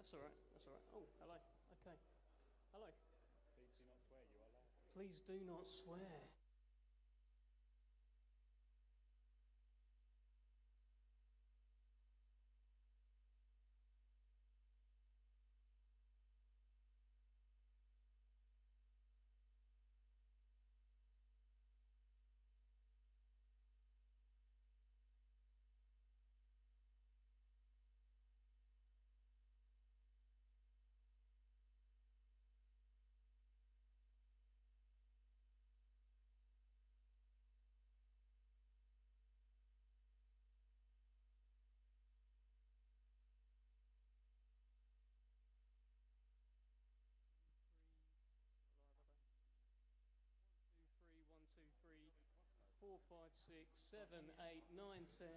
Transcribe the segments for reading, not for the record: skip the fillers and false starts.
That's all right. That's all right. Oh, hello. Okay. Hello. Please do not swear, you are live. Please do not swear. One, two, three, 4, 5, 6, 7, 8, 9, 10.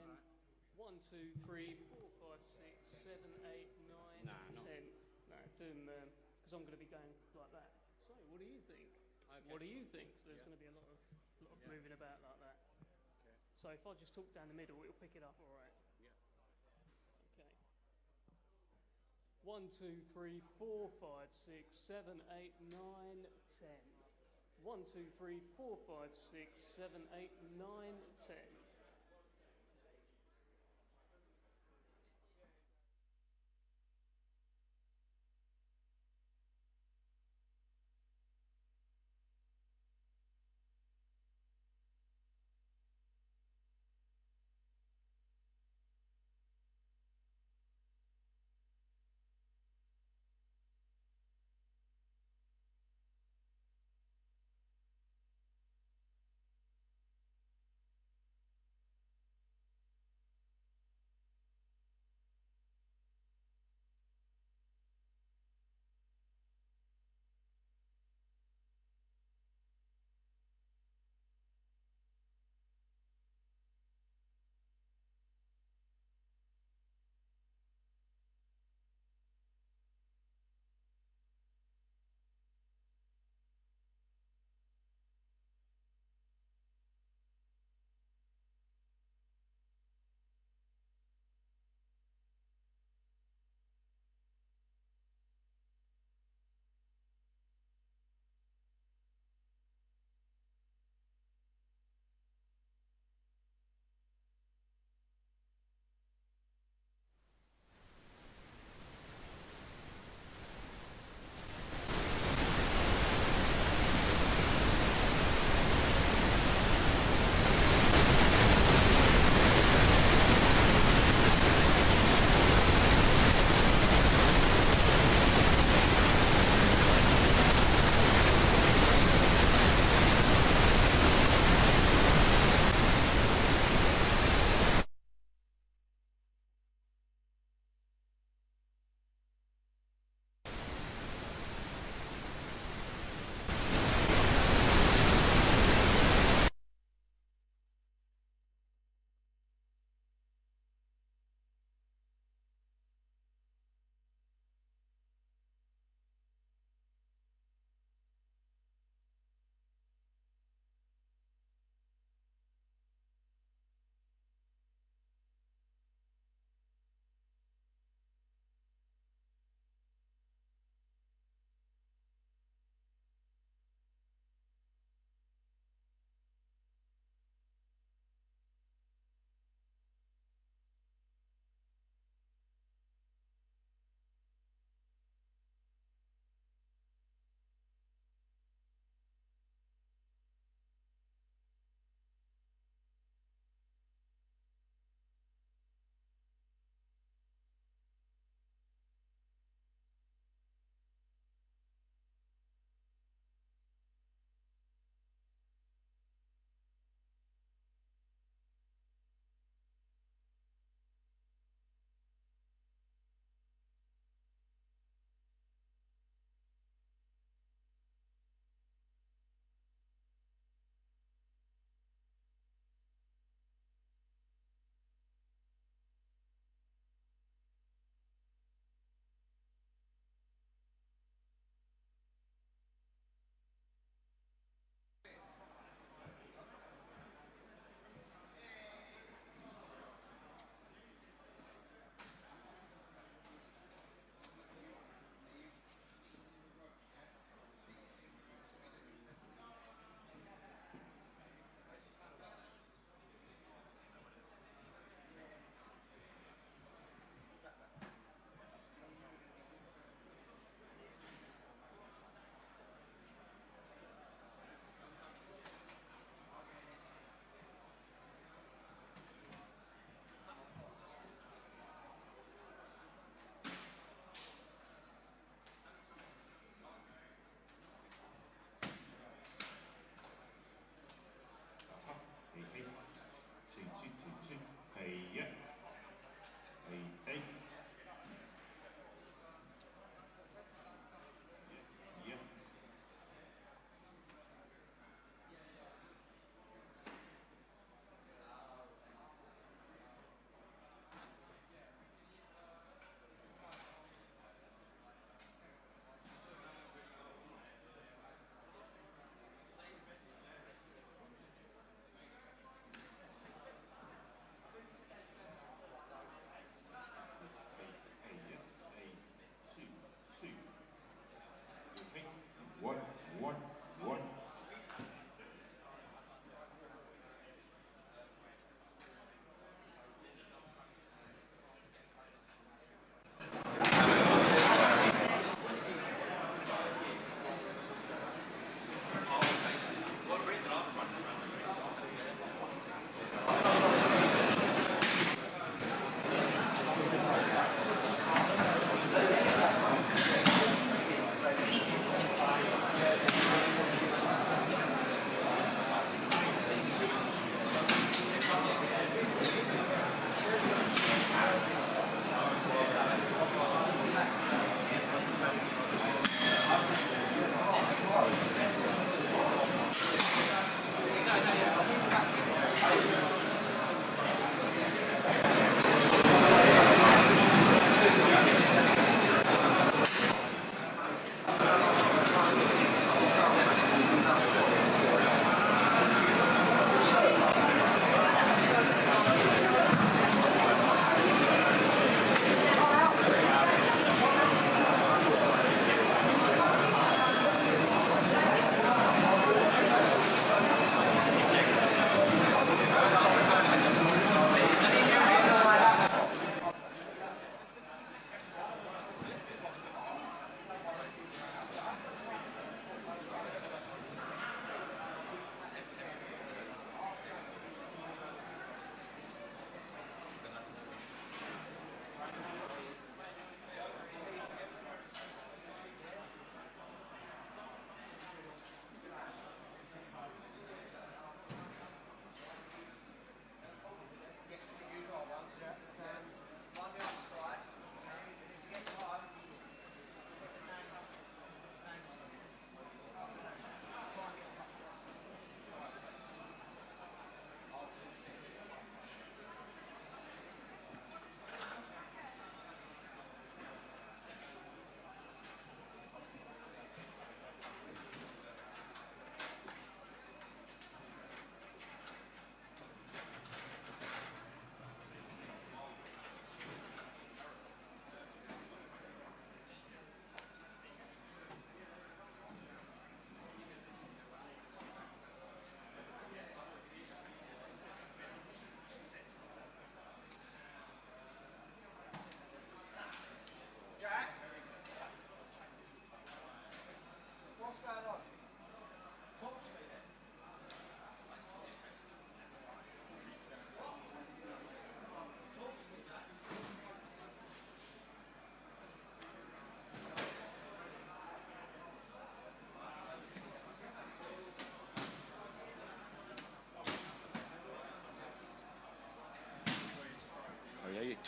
1, 2, 3, 4, 5, 6, 7, 8, 9, Nah, not- 10. No, do them because I'm going to be going like that. So, what do you think? Okay. What do you think? So there's Yeah. going to be a lot of moving about like that. Okay. So if I just talk down the middle, it'll pick it up all right. Yeah. Okay. 1, 2, 3, 4, 5, 6, 7, 8, 9, 10. 1, 2, 3, 4, 5, 6, 7, 8, 9, 10.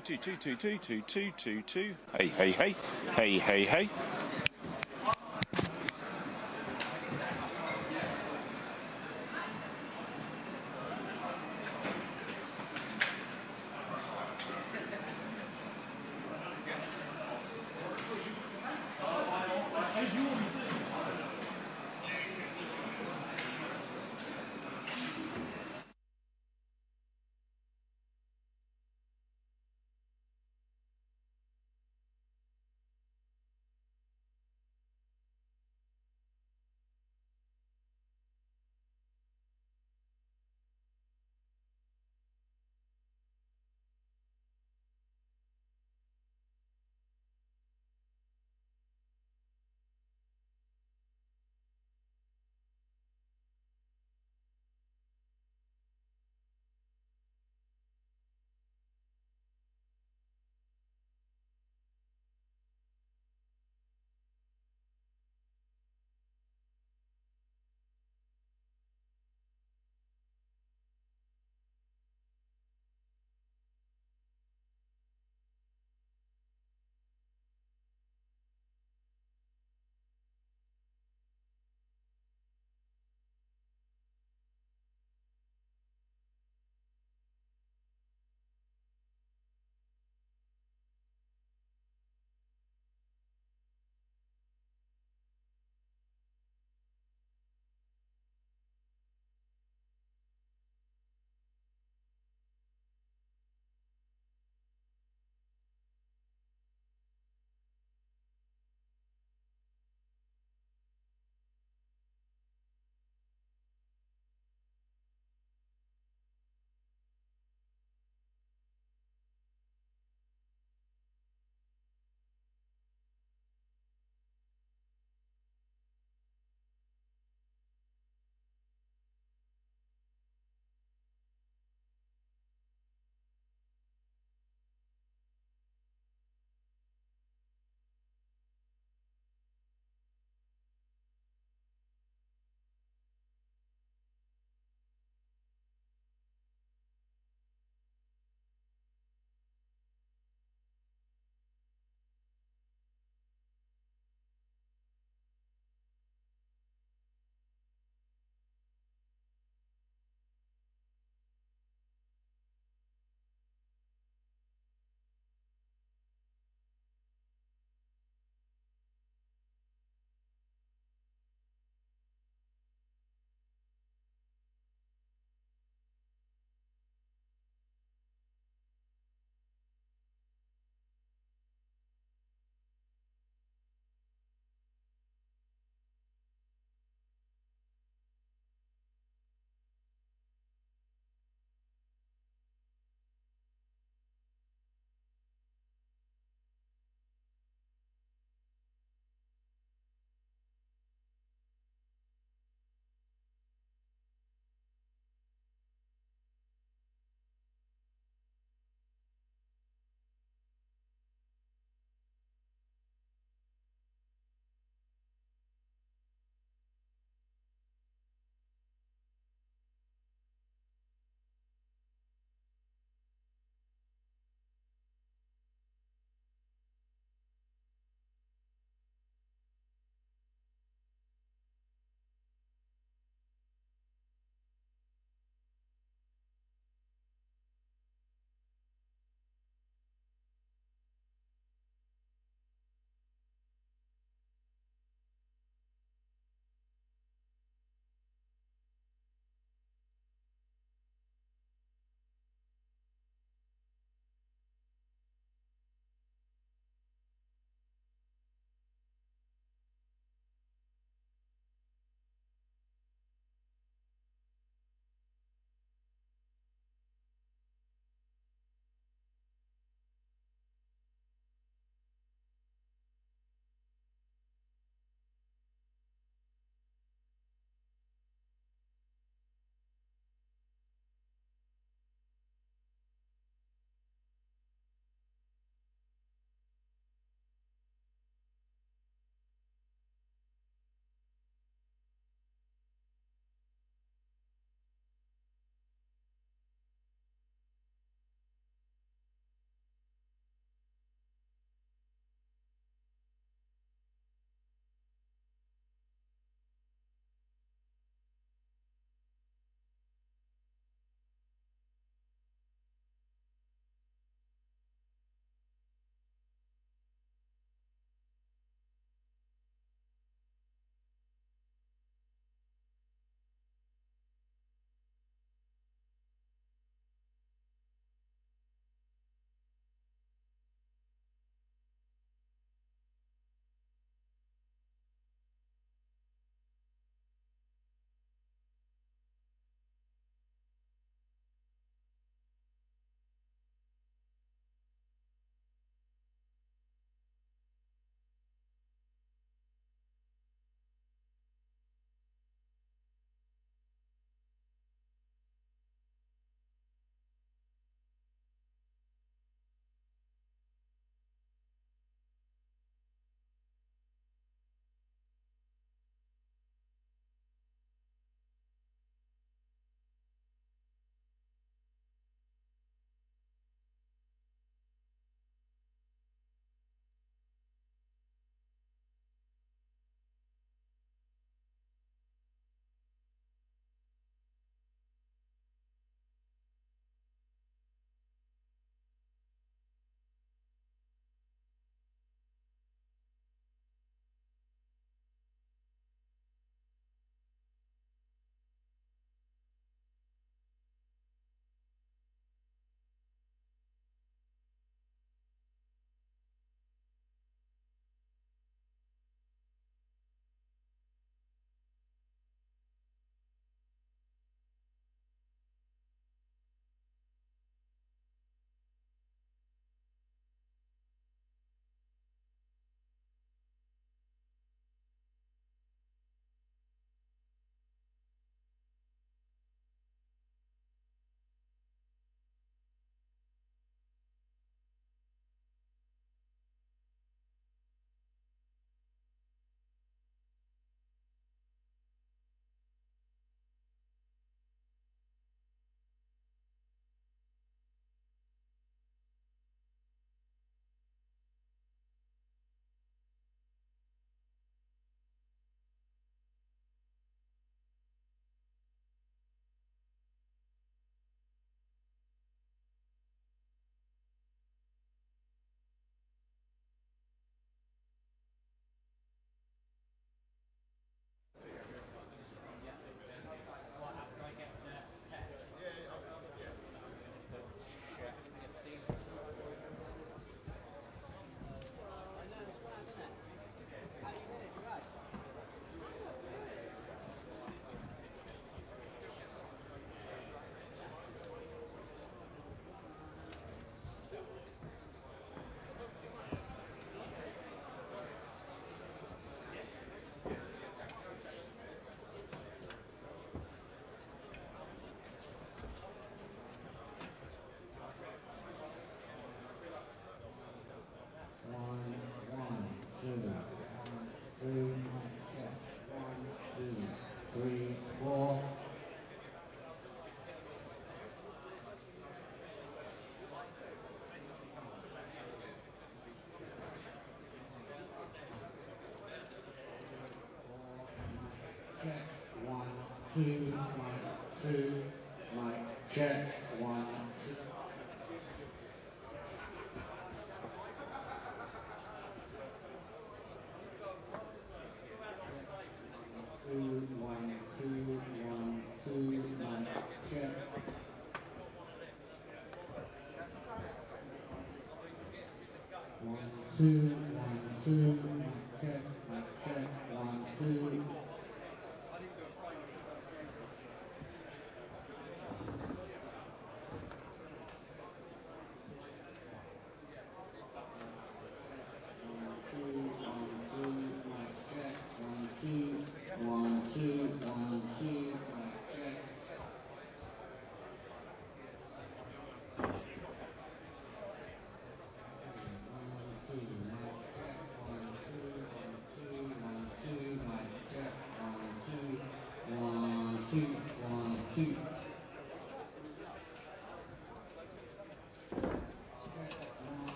222222222. Hey, hey, hey. Hey, hey, hey.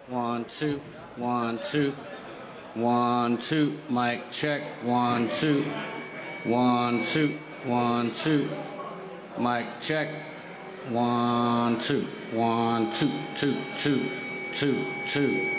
1 2 1 2 1 2 mic check 1 2 1 2 1 2 mic check 1 2 1 2 2 2 2 2.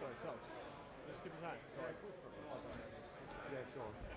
Sorry, Tom. Just give us that. Sorry. Yeah, go on.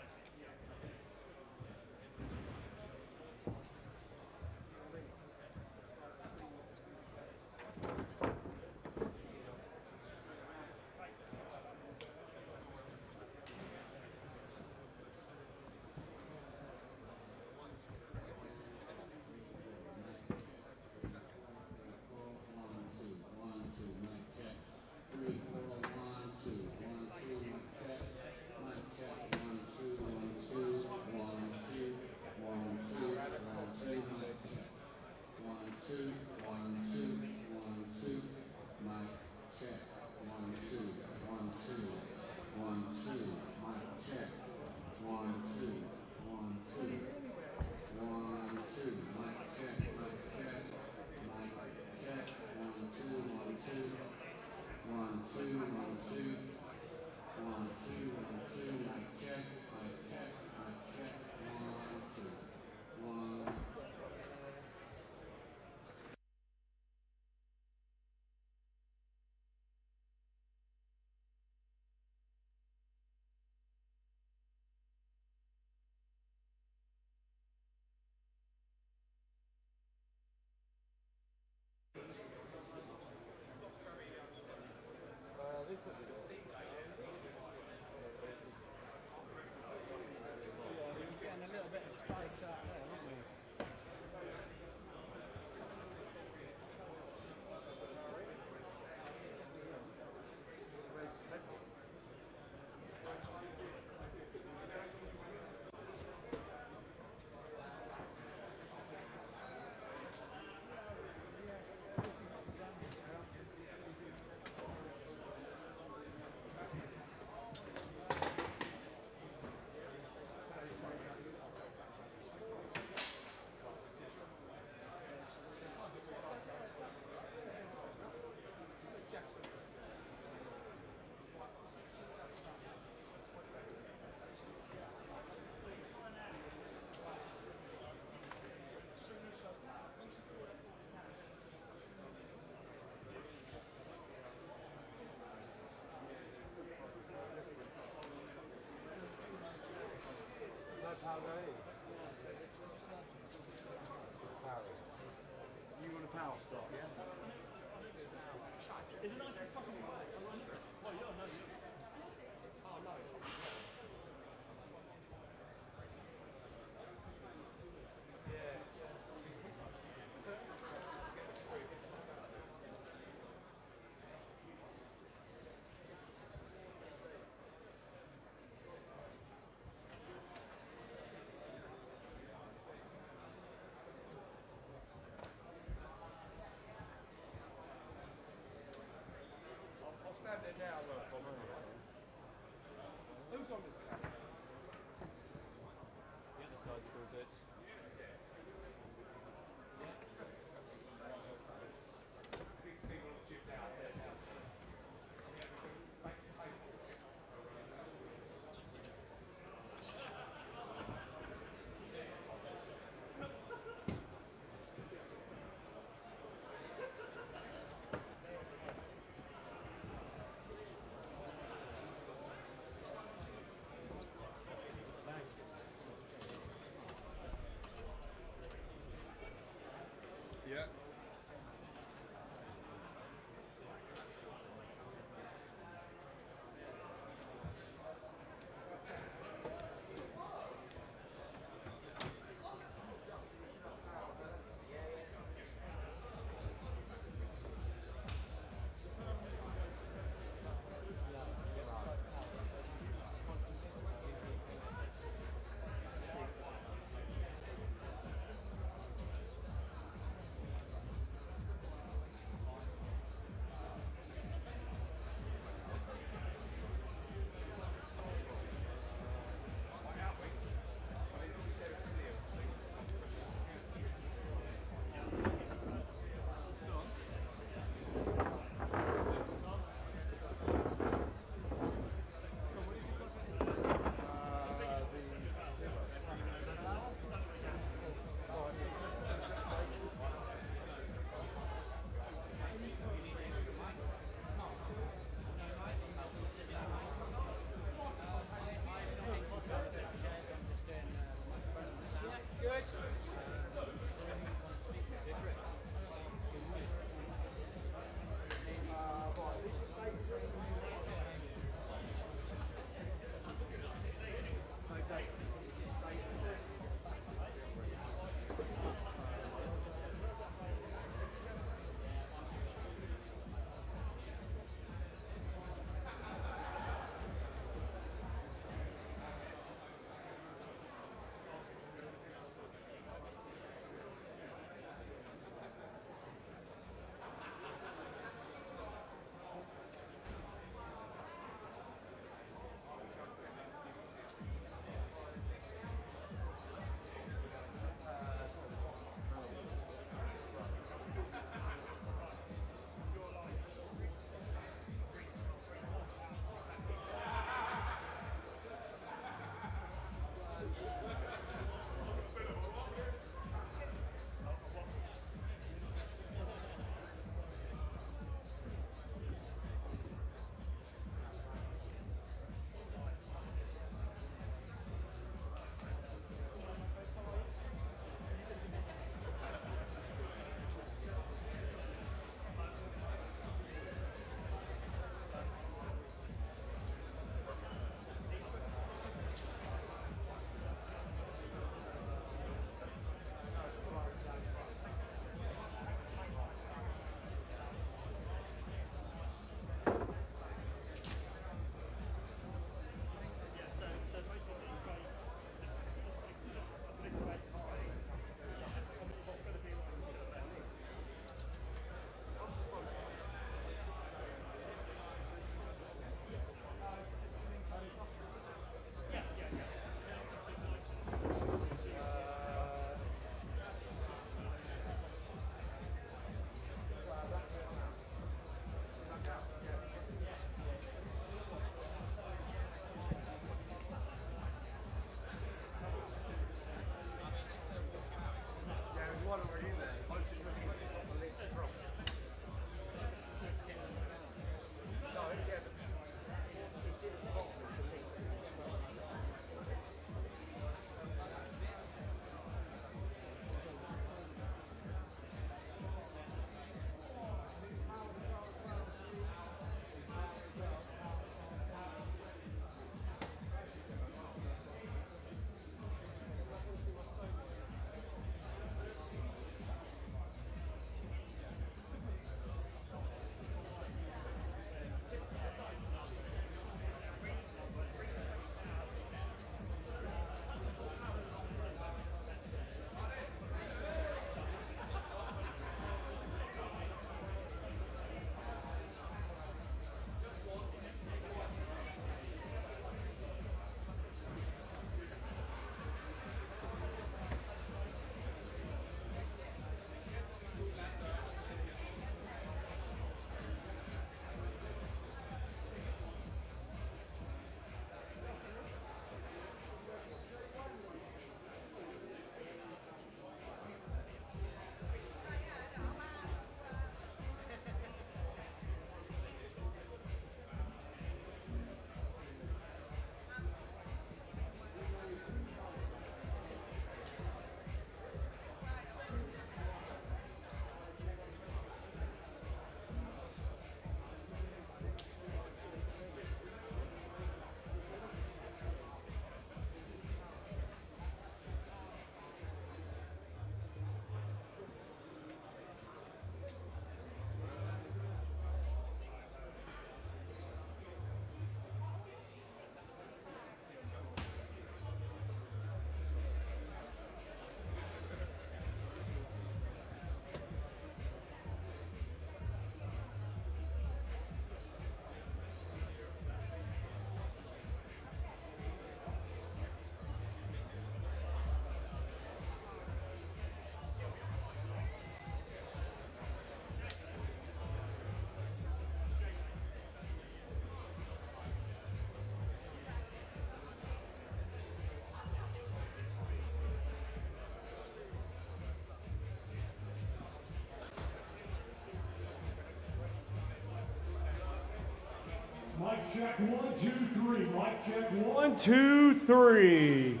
check, 1, 2, 3. Mic check, 1, 2, 3.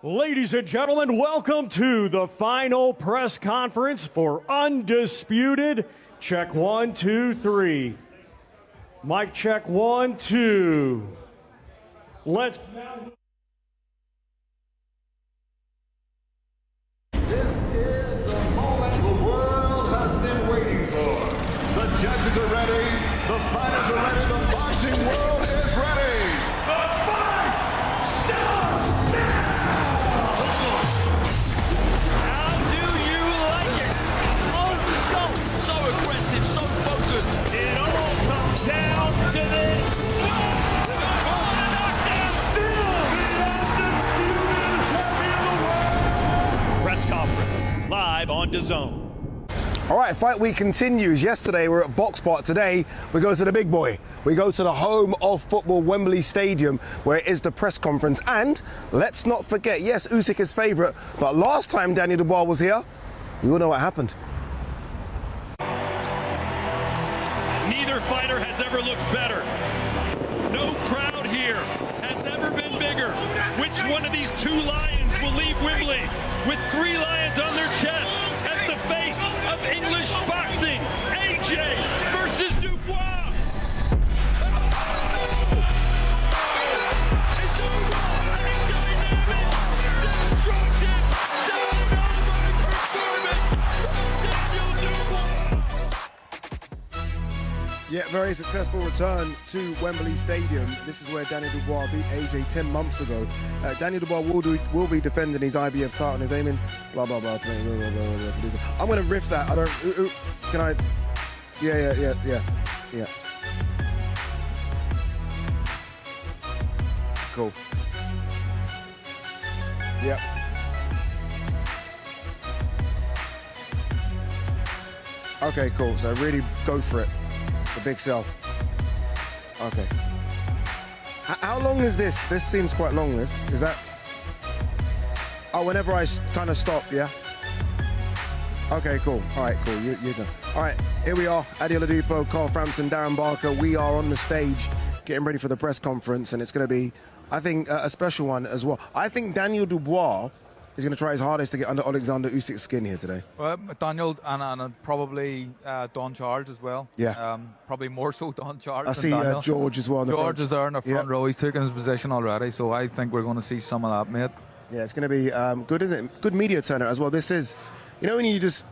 Ladies and gentlemen, welcome to the final press conference for Undisputed. Check, 1, 2, 3. Mic check, 1, 2. Let's now. This is the moment the world has been waiting for. The judges are ready. The fighters are ready. The boxing world is ready. The fight starts now. Let's go. How do you like it? On the show. So aggressive, so focused. It all comes down to this. Press conference live on DAZN. All right, fight week continues. Yesterday we were at Box Park. Today we go to the big boy. We go to the home of football, Wembley Stadium, where it is the press conference. And let's not forget, yes, Usyk is favourite, but last time Daniel Dubois was here, we all know what happened. Neither fighter has ever looked better. No crowd here has ever been bigger. Which one of these two lions will leave Wembley with 3 lions on their chests as the face of English boxing? AJ versus Dubois. It's over. A dynamic, destructive, dynamite performance from Daniel Dubois. Yeah, very successful return to Wembley Stadium. This is where Daniel Dubois beat AJ 10 months ago. Daniel Dubois will be defending his IBF title and is aiming blah blah blah. I'm going to riff that. I don't. Can I? Yeah. Cool. Yep. Okay, cool. So really go for it. The big sell. Okay. How long is this? This seems quite long, this. Is that... Oh, whenever I kind of stop, yeah? Okay, cool. All right, cool. You're done. All right, here we are. Adi Oladipo, Carl Frampton, Darren Barker. We are on the stage getting ready for the press conference, and it's going to be, I think, a special one as well. I think Daniel Dubois is going to try his hardest to get under Oleksandr Usyk's skin here today. Well, Daniel and probably Don Charles as well. Yeah. Probably more so Don Charles. I see George as well. In the George front. is there in the front Yeah. row. He's taken his position already, so I think we're going to see some of that, mate. Yeah, it's going to be good, isn't it? Good media turnout as well. This is, you know, when you just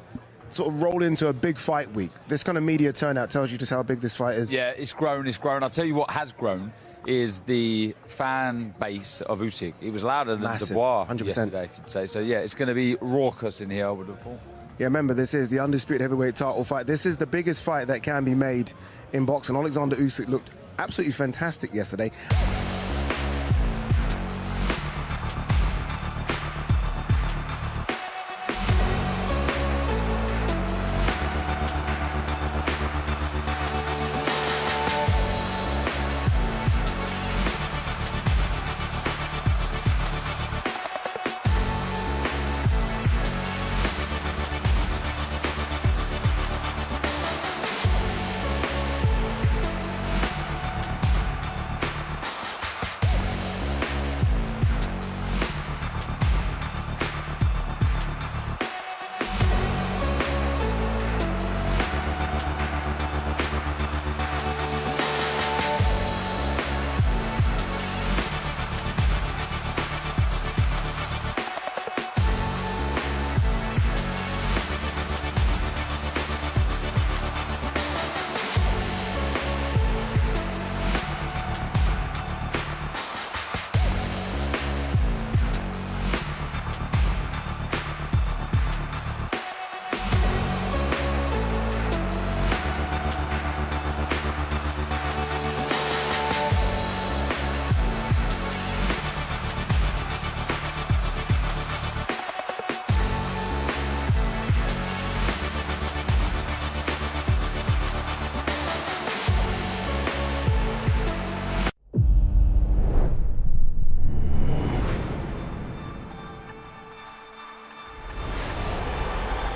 sort of roll into a big fight week, this kind of media turnout tells you just how big this fight is. Yeah, it's grown. I'll tell you what has grown is the fan base of Usyk. It was louder than Massive, Dubois 100%. yesterday, if you'd say. So, yeah, it's going to be raucous in here, I would have thought. Yeah, remember, this is the undisputed heavyweight title fight. This is the biggest fight that can be made in boxing. Oleksandr Usyk looked absolutely fantastic yesterday.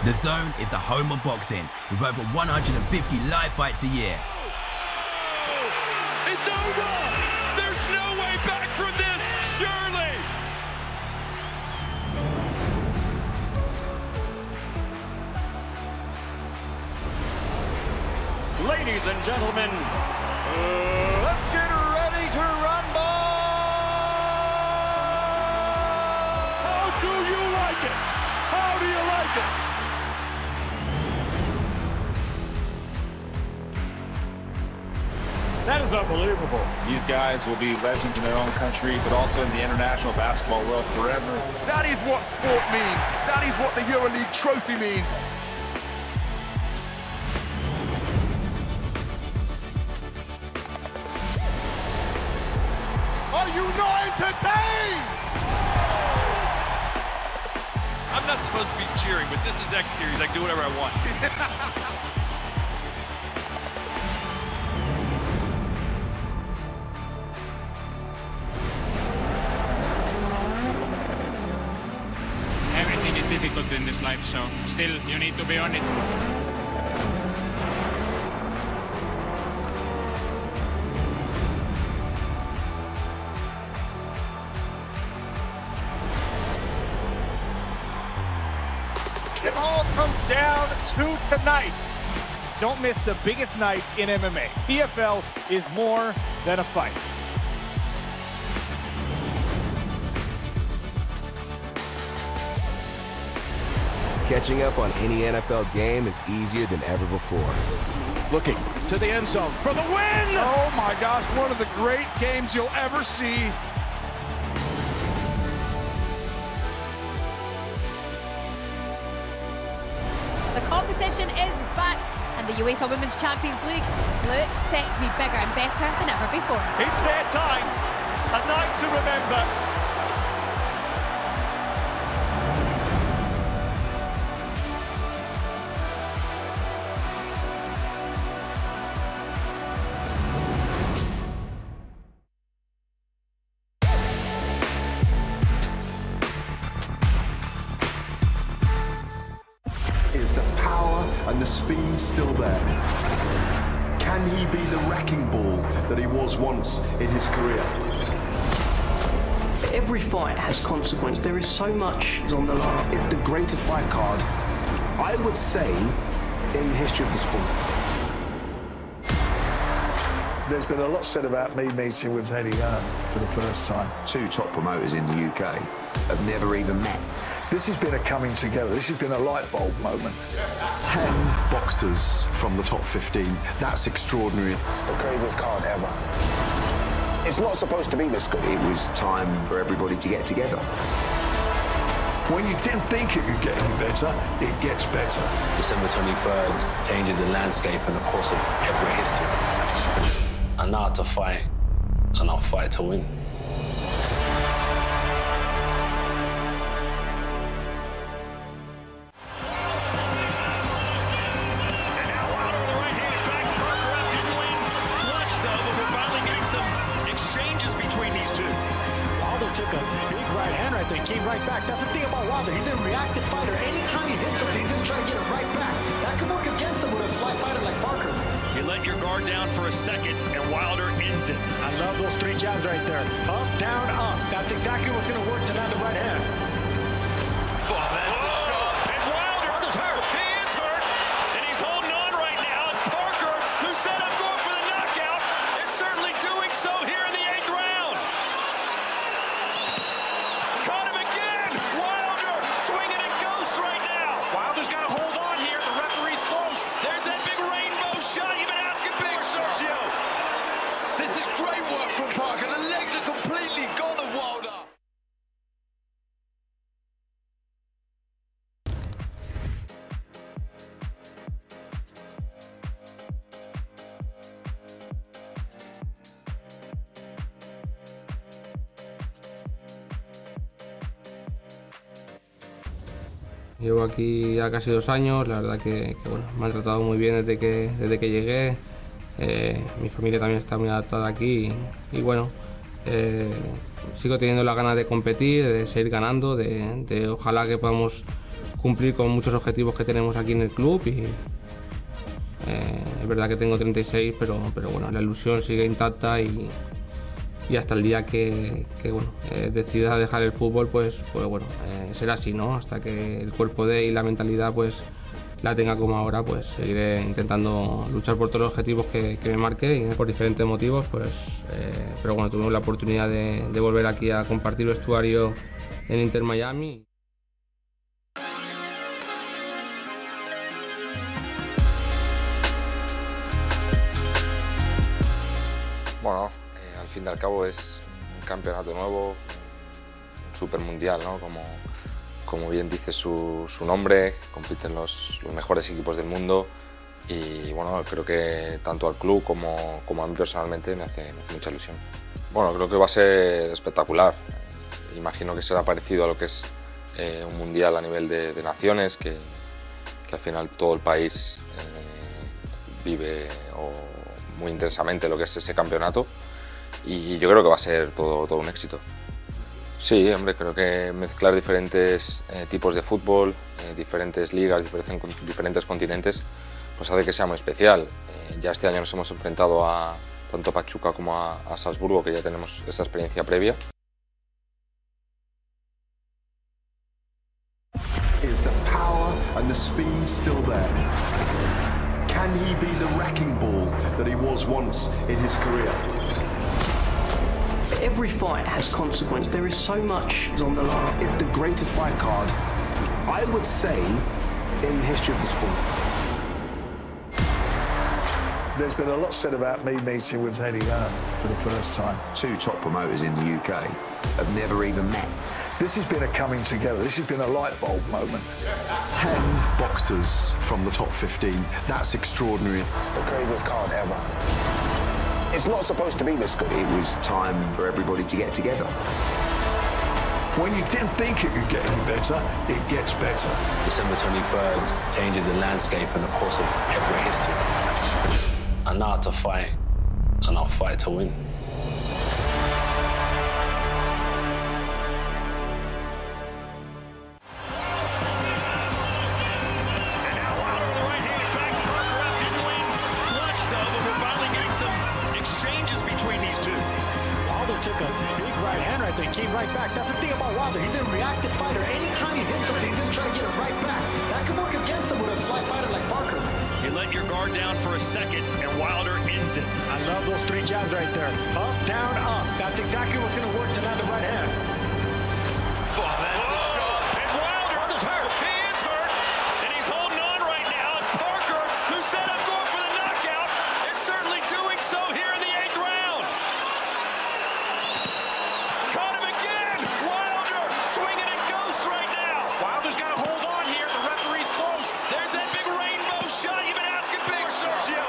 The Zone is the home of boxing, with over 150 live fights a year. is over. There's no way back from this, surely. Ladies and gentlemen, let's get ready to rumble! How do you like it? How do you like it? That is unbelievable. These guys will be legends in their own country, but also in the international basketball world forever. That is what sport means. That is what the EuroLeague trophy means. Are you not entertained? I'm not supposed to be cheering, but this is X Series. I can do whatever I want. Everything is difficult in this life, so still you need to be on it. It all comes down to tonight. Don't miss the biggest night in MMA. PFL is more than a fight. Catching up on any NFL game is easier than ever before. Looking to the end zone for the win! Oh my gosh, one of the great games you'll ever see. The competition is back, and the UEFA Women's Champions League looks set to be bigger and better than ever before. It's their time. A night to remember. Is the power and the speed still there? Can he be the wrecking ball that he was once in his career? Every fight has consequence. There is so much on the line. It's the greatest fight card, I would say, in the history of the sport. There's been a lot said about me meeting with Eddie Hearn for the first time. Two top promoters in the UK have never even met. This has been a coming together. This has been a light bulb moment. 10 boxers from the top 15. That's extraordinary. It's the craziest card ever. It's not supposed to be this good. It was time for everybody to get together. When you didn't think it could get any better, it gets better. December 23rd changes the landscape and the course of heavyweight history. I know how to fight, and I'll fight to win. Took a big right hand right there, came right back. That's the thing about Wilder. He's a reactive fighter. Anytime he hits something, he's going to try to get it right back. That could work against him with a slight fighter like Parker. You let your guard down for a second, and Wilder ends it. I love those three jabs right there. Up, down, up. That's exactly what's going to work to land the right hand. Oh, that's the shot. And Wilder's hurt. He is hurt. And he's holding on right now as Parker, who said I'm going for the knockout, is certainly doing so here in the 8th round. Caught him again. Wilder swinging at ghosts right now. Wilder's got to hold on here. The referee's close. There's that big rainbow shot you've been asking for, Sergio. This is great work from Parker. The legs are completely gone of Wilder. Llevo aquí ya casi 2 años, la verdad que bueno, me han tratado muy bien desde que llegué. Mi familia también está muy adaptada aquí y bueno, sigo teniendo las ganas de competir, de seguir ganando, de ojalá que podamos cumplir con muchos objetivos que tenemos aquí en el club y Es verdad que tengo 36, pero bueno, la ilusión sigue intacta y hasta el día que bueno, decida dejar el fútbol, pues bueno, será así, ¿no? Hasta que el cuerpo dé y la mentalidad pues la tenga como ahora, pues seguiré intentando luchar por todos los objetivos que me marqué y por diferentes motivos, pues, pero bueno, tuvimos la oportunidad de volver aquí a compartir vestuario en Inter Miami. Bueno, al fin y al cabo es un campeonato nuevo, un super mundial, ¿no? Como bien dice su nombre, compiten los mejores equipos del mundo y bueno, creo que tanto al club como a mí personalmente me hace mucha ilusión. Bueno, creo que va a ser espectacular. Imagino que será parecido a lo que es un mundial a nivel de naciones, que al final todo el país vive muy intensamente lo que es ese campeonato y yo creo que va a ser todo un éxito. Sí, hombre, creo que mezclar diferentes tipos de fútbol, diferentes ligas, diferentes continentes, pues hace que sea muy especial. Ya este año nos hemos enfrentado tanto a Pachuca como a Salzburgo, que ya tenemos esa experiencia previa. Is the power and the speed still there? Can he be the wrecking ball that he was once in his career? Every fight has consequence. There is so much on the line. It's the greatest fight card, I would say, in the history of the sport. There's been a lot said about me meeting with Eddie Hearn for the first time. Two top promoters in the UK have never even met. This has been a coming together. This has been a light bulb moment. 10 boxers from the top 15. That's extraordinary. It's the craziest card ever. It's not supposed to be this good. It was time for everybody to get together. When you didn't think it could get any better, it gets better. December 23rd changes the landscape and the course of heavyweight history. I know how to fight, and I'll fight to win. Took a big right hand right there, came right back. That's the thing about Wilder. He's a reactive fighter. Anytime he hits something, he's going to try to get it right back. That could work against him with a slight fighter like Parker. You let your guard down for a second, and Wilder ends it. I love those three jabs right there. Up, down, up. That's exactly what's going to work to land the right hand. Oh, that's the shot. And Wilder's hurt. He is hurt. And he's holding on right now as Parker, who said I'm going for the knockout, is certainly doing so here in the 8th round. Caught him again! Wilder swinging at ghosts right now! Wilder's got to hold on here. The referee's close. There's that big rainbow shot you've been asking for, Sergio.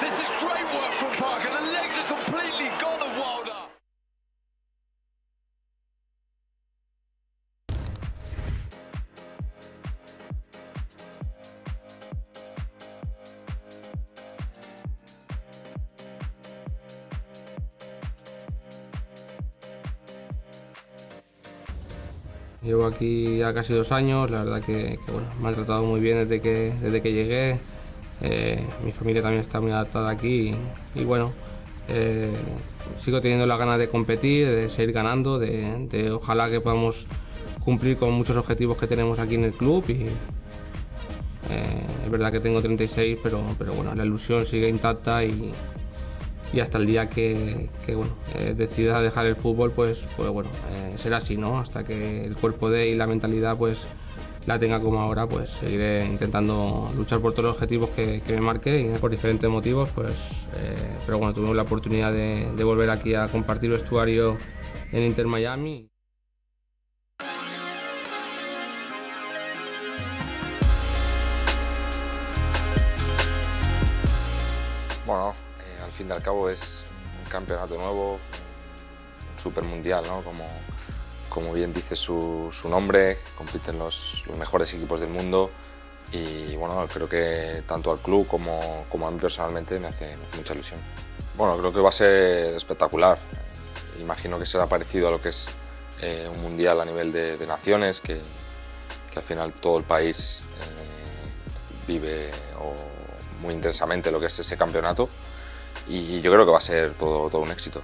This is great work from Parker. The legs are completely gone of Wilder. Llevo aquí ya casi 2 años, la verdad que bueno, me han tratado muy bien desde que llegué. Mi familia también está muy adaptada aquí y bueno, sigo teniendo las ganas de competir, de seguir ganando, de ojalá que podamos cumplir con muchos objetivos que tenemos aquí en el club y es verdad que tengo 36, pero bueno, la ilusión sigue intacta y hasta el día que bueno, decida dejar el fútbol, pues bueno, será así, ¿no? Hasta que el cuerpo dé y la mentalidad pues la tenga como ahora, pues seguiré intentando luchar por todos los objetivos que me marqué y por diferentes motivos, pues, pero bueno, tuvimos la oportunidad de volver aquí a compartir vestuario en Inter Miami. Bueno, al fin y al cabo es un campeonato nuevo, un super mundial, ¿no? Como bien dice su nombre, compiten los mejores equipos del mundo y bueno, creo que tanto al club como a mí personalmente me hace mucha ilusión. Bueno, creo que va a ser espectacular. Imagino que será parecido a lo que es un mundial a nivel de naciones, que al final todo el país vive muy intensamente lo que es ese campeonato y yo creo que va a ser todo un éxito.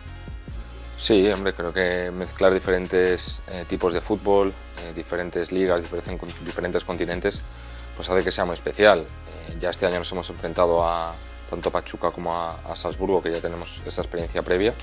Sí, hombre, creo que mezclar diferentes tipos de fútbol, diferentes ligas, diferentes continentes, pues hace que sea muy especial. Ya este año nos hemos enfrentado a tanto a Pachuca como a Salzburgo, que ya tenemos esa experiencia previa.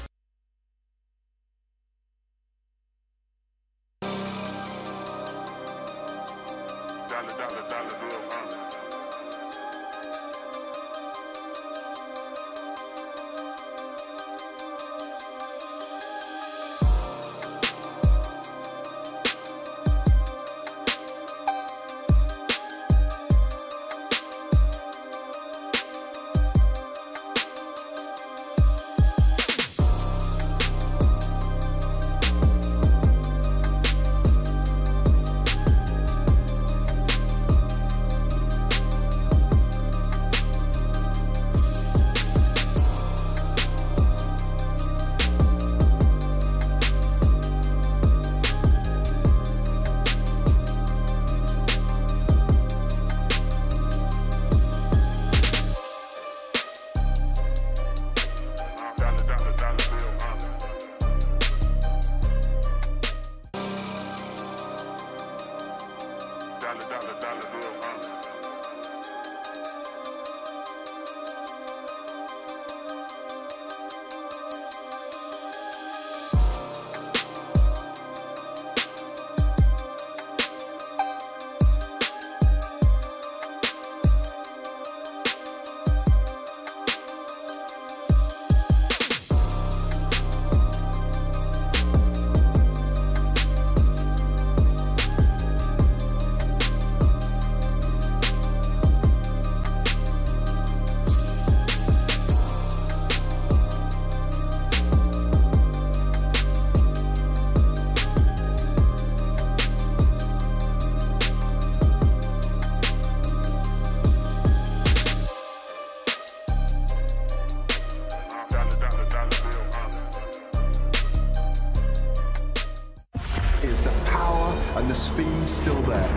Is the power and the speed still there?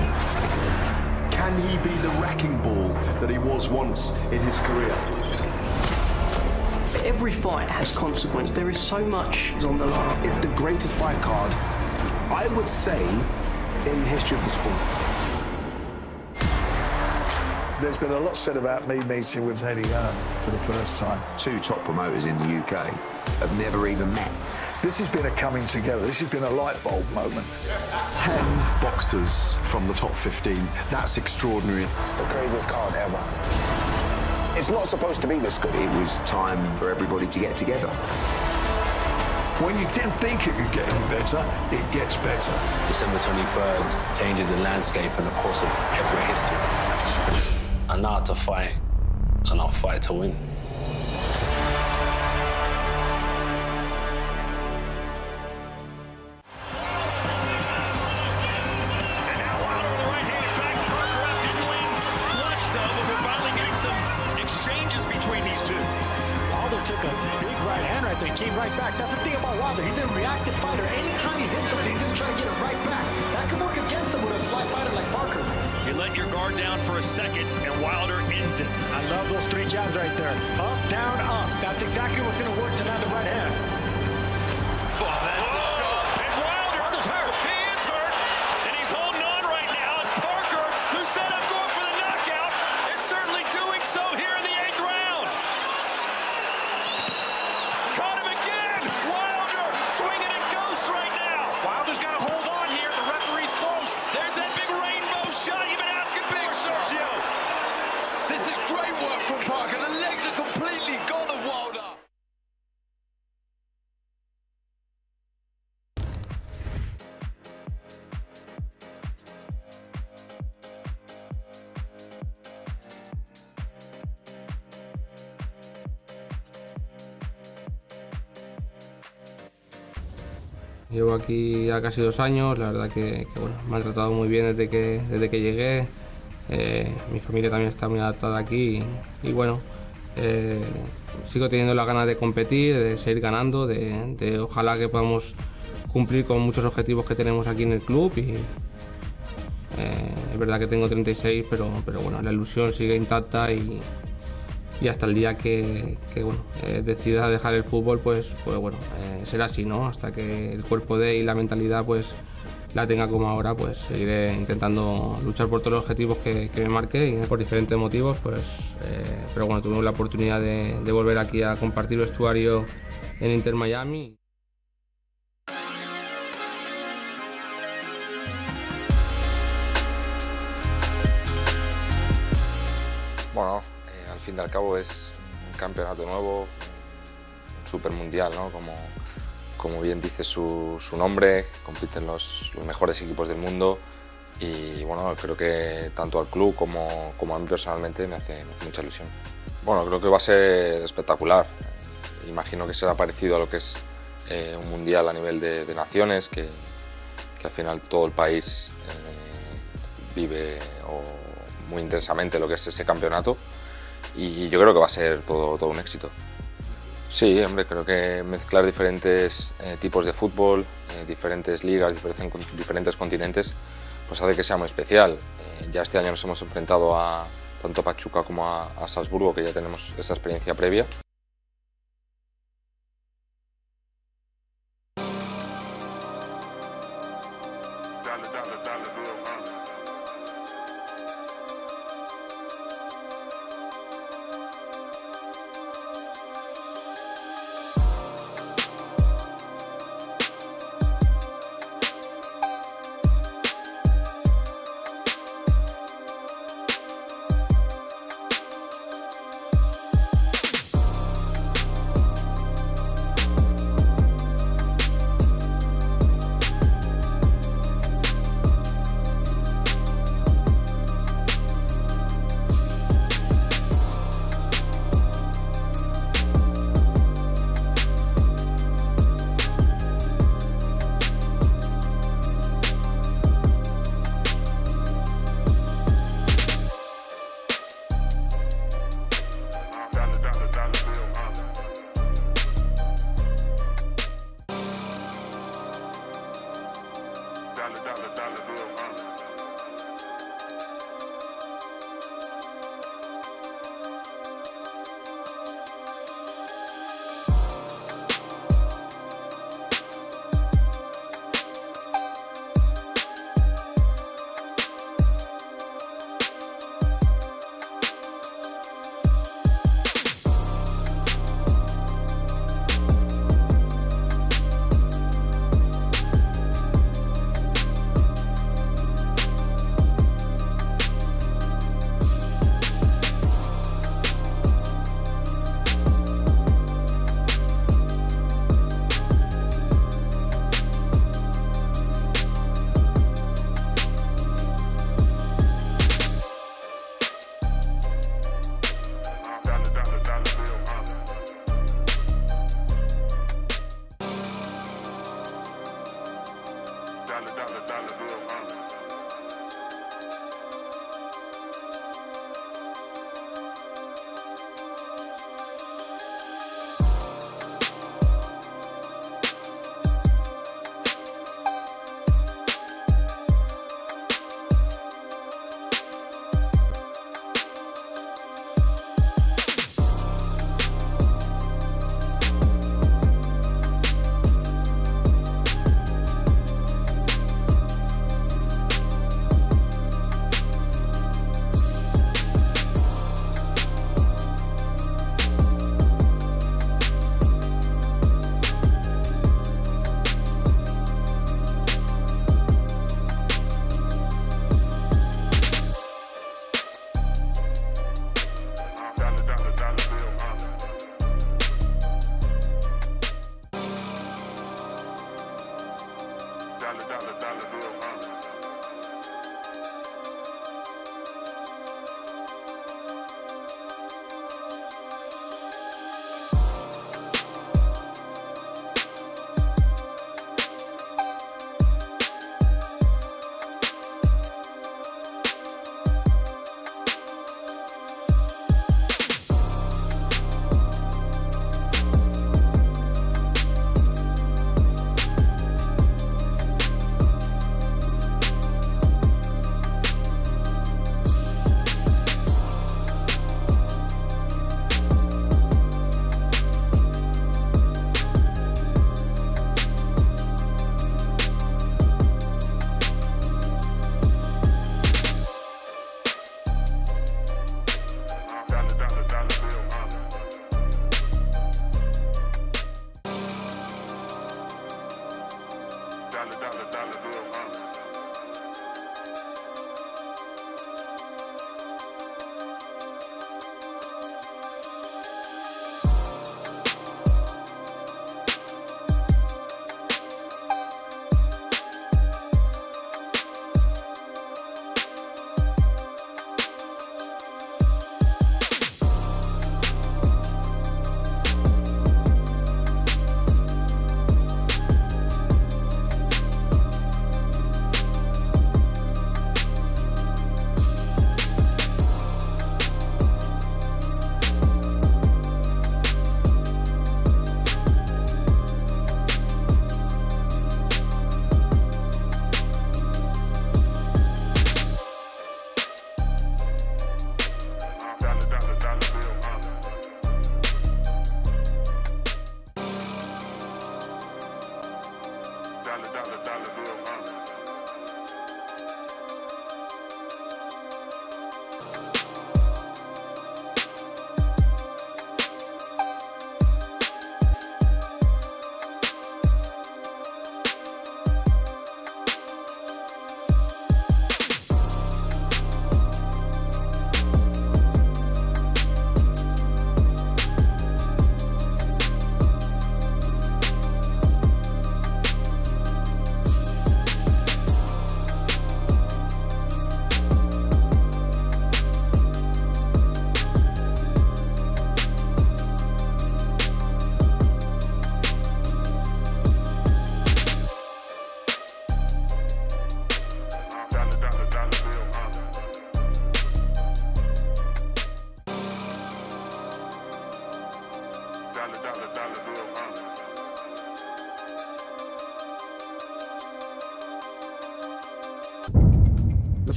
Can he be the wrecking ball that he was once in his career? Every fight has consequence. There is so much on the line. It's the greatest fight card, I would say, in the history of the sport. There's been a lot said about me meeting with Eddie Hearn for the first time. Two top promoters in the UK have never even met. This has been a coming together. This has been a light bulb moment. 10 boxers from the top 15. That's extraordinary. It's the craziest card ever. It's not supposed to be this good. It was time for everybody to get together. When you didn't think it could get any better, it gets better. December 23rd changes the landscape and the course of every history. I know how to fight, and I'll fight to win. Took a big right hand right there, came right back. That's the thing about Wilder. He's a reactive fighter. Anytime he hits something, he's going to try to get it right back. That could work against him with a slight fighter like Parker. You let your guard down for a second, and Wilder ends it. I love those three jabs right there. Up, down, up. That's exactly what's going to work to land the right hand. Oh, that's the shot. And Wilder's hurt. He is hurt. And he's holding on right now as Parker, who said I'm going for the knockout, is certainly doing so here in the 8th round. Caught him again. Wilder swinging at ghosts right now. Wilder's got to hold on here. The referee's close. There's that big rainbow shot you've been asking for, Sergio. This is great work from Parker. The legs are completely gone of Wilder. Llevo aquí ya casi 2 años, la verdad que bueno, me han tratado muy bien desde que llegué. Mi familia también está muy adaptada aquí y bueno, sigo teniendo las ganas de competir, de seguir ganando, de ojalá que podamos cumplir con muchos objetivos que tenemos aquí en el club y es verdad que tengo 36, pero bueno, la ilusión sigue intacta y hasta el día que bueno, decida dejar el fútbol, pues bueno, será así, ¿no? Hasta que el cuerpo dé y la mentalidad pues la tenga como ahora, pues seguiré intentando luchar por todos los objetivos que me marqué y por diferentes motivos, pues, pero bueno, tuvimos la oportunidad de volver aquí a compartir vestuario en Inter Miami. Bueno, al fin y al cabo es un campeonato nuevo, un super mundial, ¿no? Como bien dice su nombre, compiten los mejores equipos del mundo y bueno, creo que tanto al club como a mí personalmente me hace mucha ilusión. Bueno, creo que va a ser espectacular. Imagino que será parecido a lo que es un mundial a nivel de naciones, que al final todo el país vive muy intensamente lo que es ese campeonato y yo creo que va a ser todo un éxito. Sí, hombre, creo que mezclar diferentes tipos de fútbol, diferentes ligas, diferentes continentes, pues hace que sea muy especial. Ya este año nos hemos enfrentado tanto a Pachuca como a Salzburgo, que ya tenemos esa experiencia previa.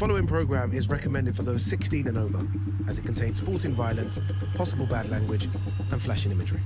following program is recommended for those 16 and over, as it contains sporting violence, possible bad language, and flashing imagery.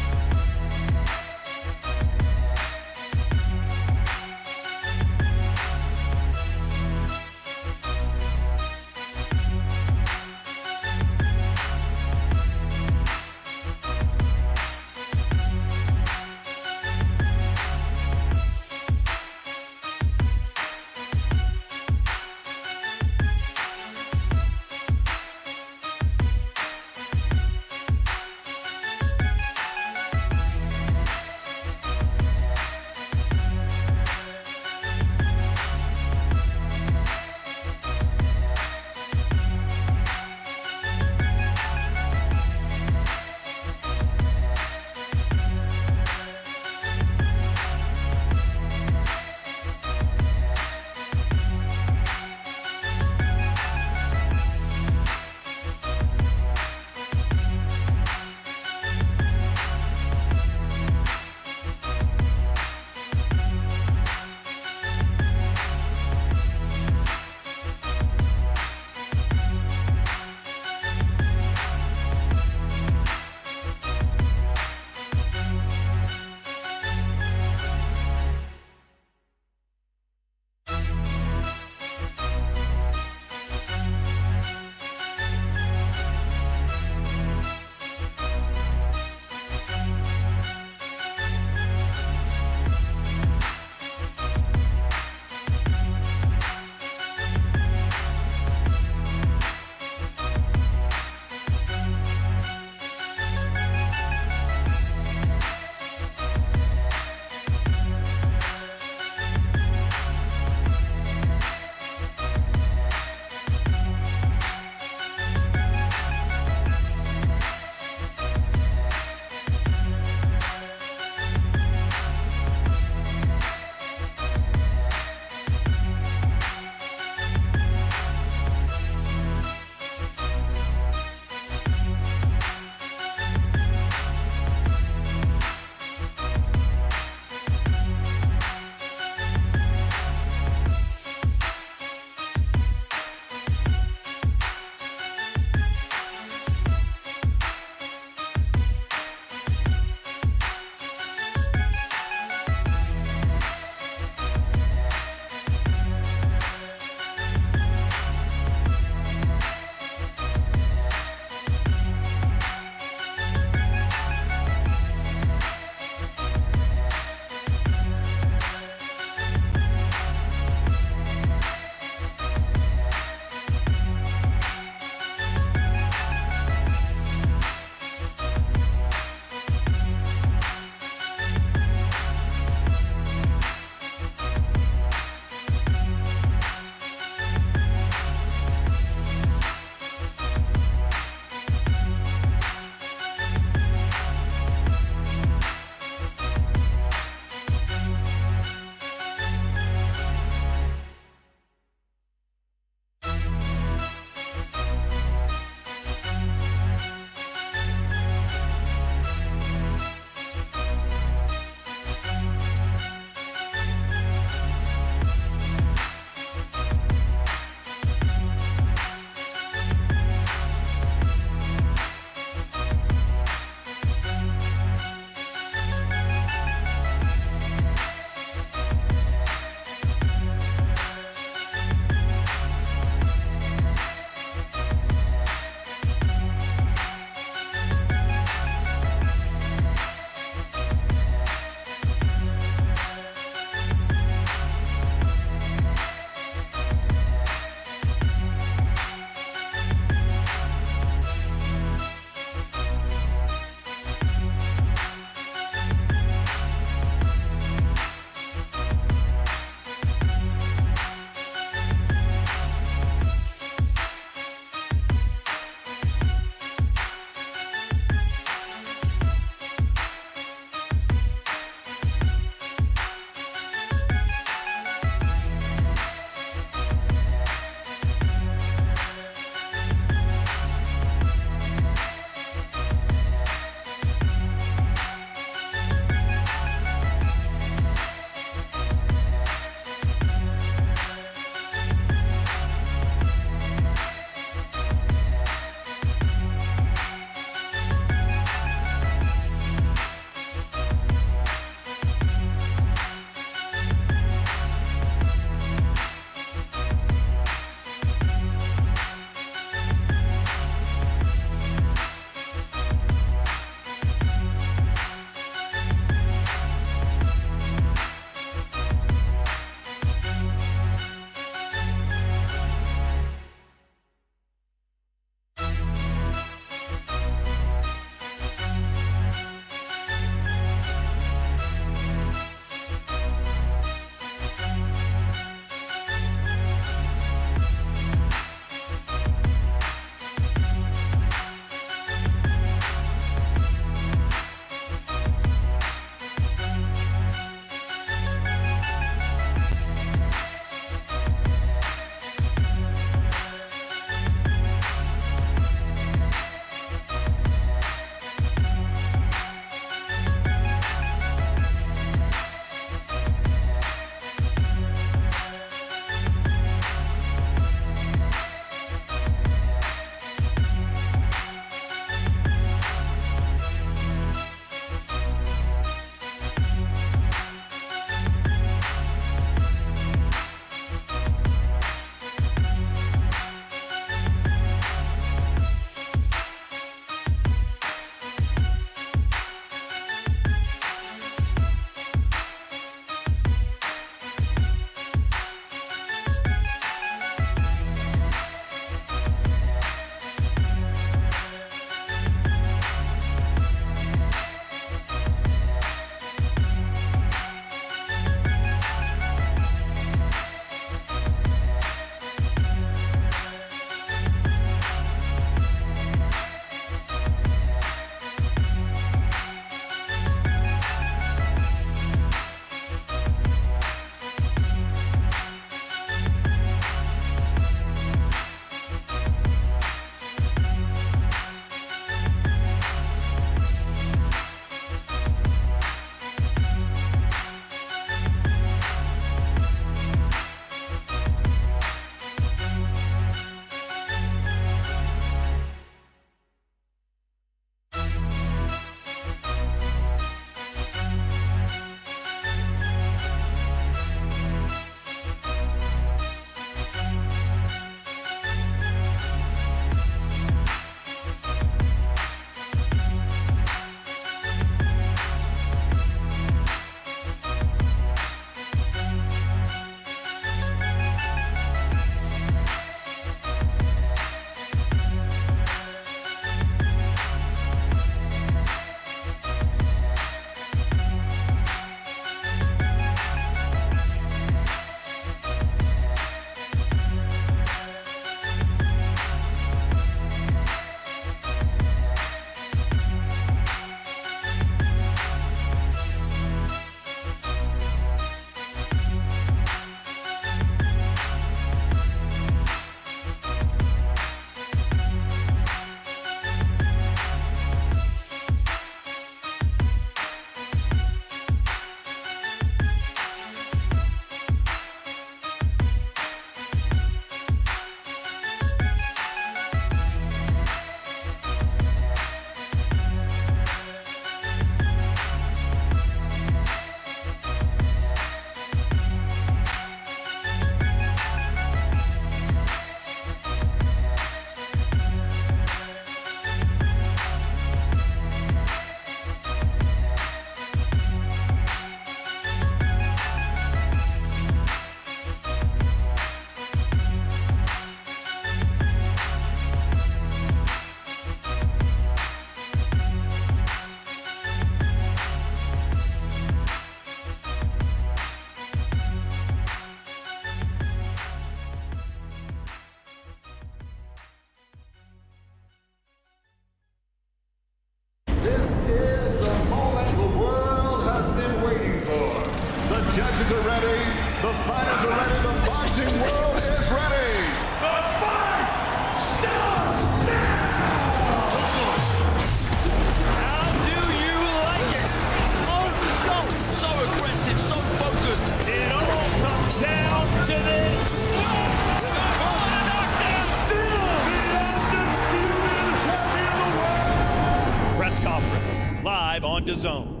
on DAZN.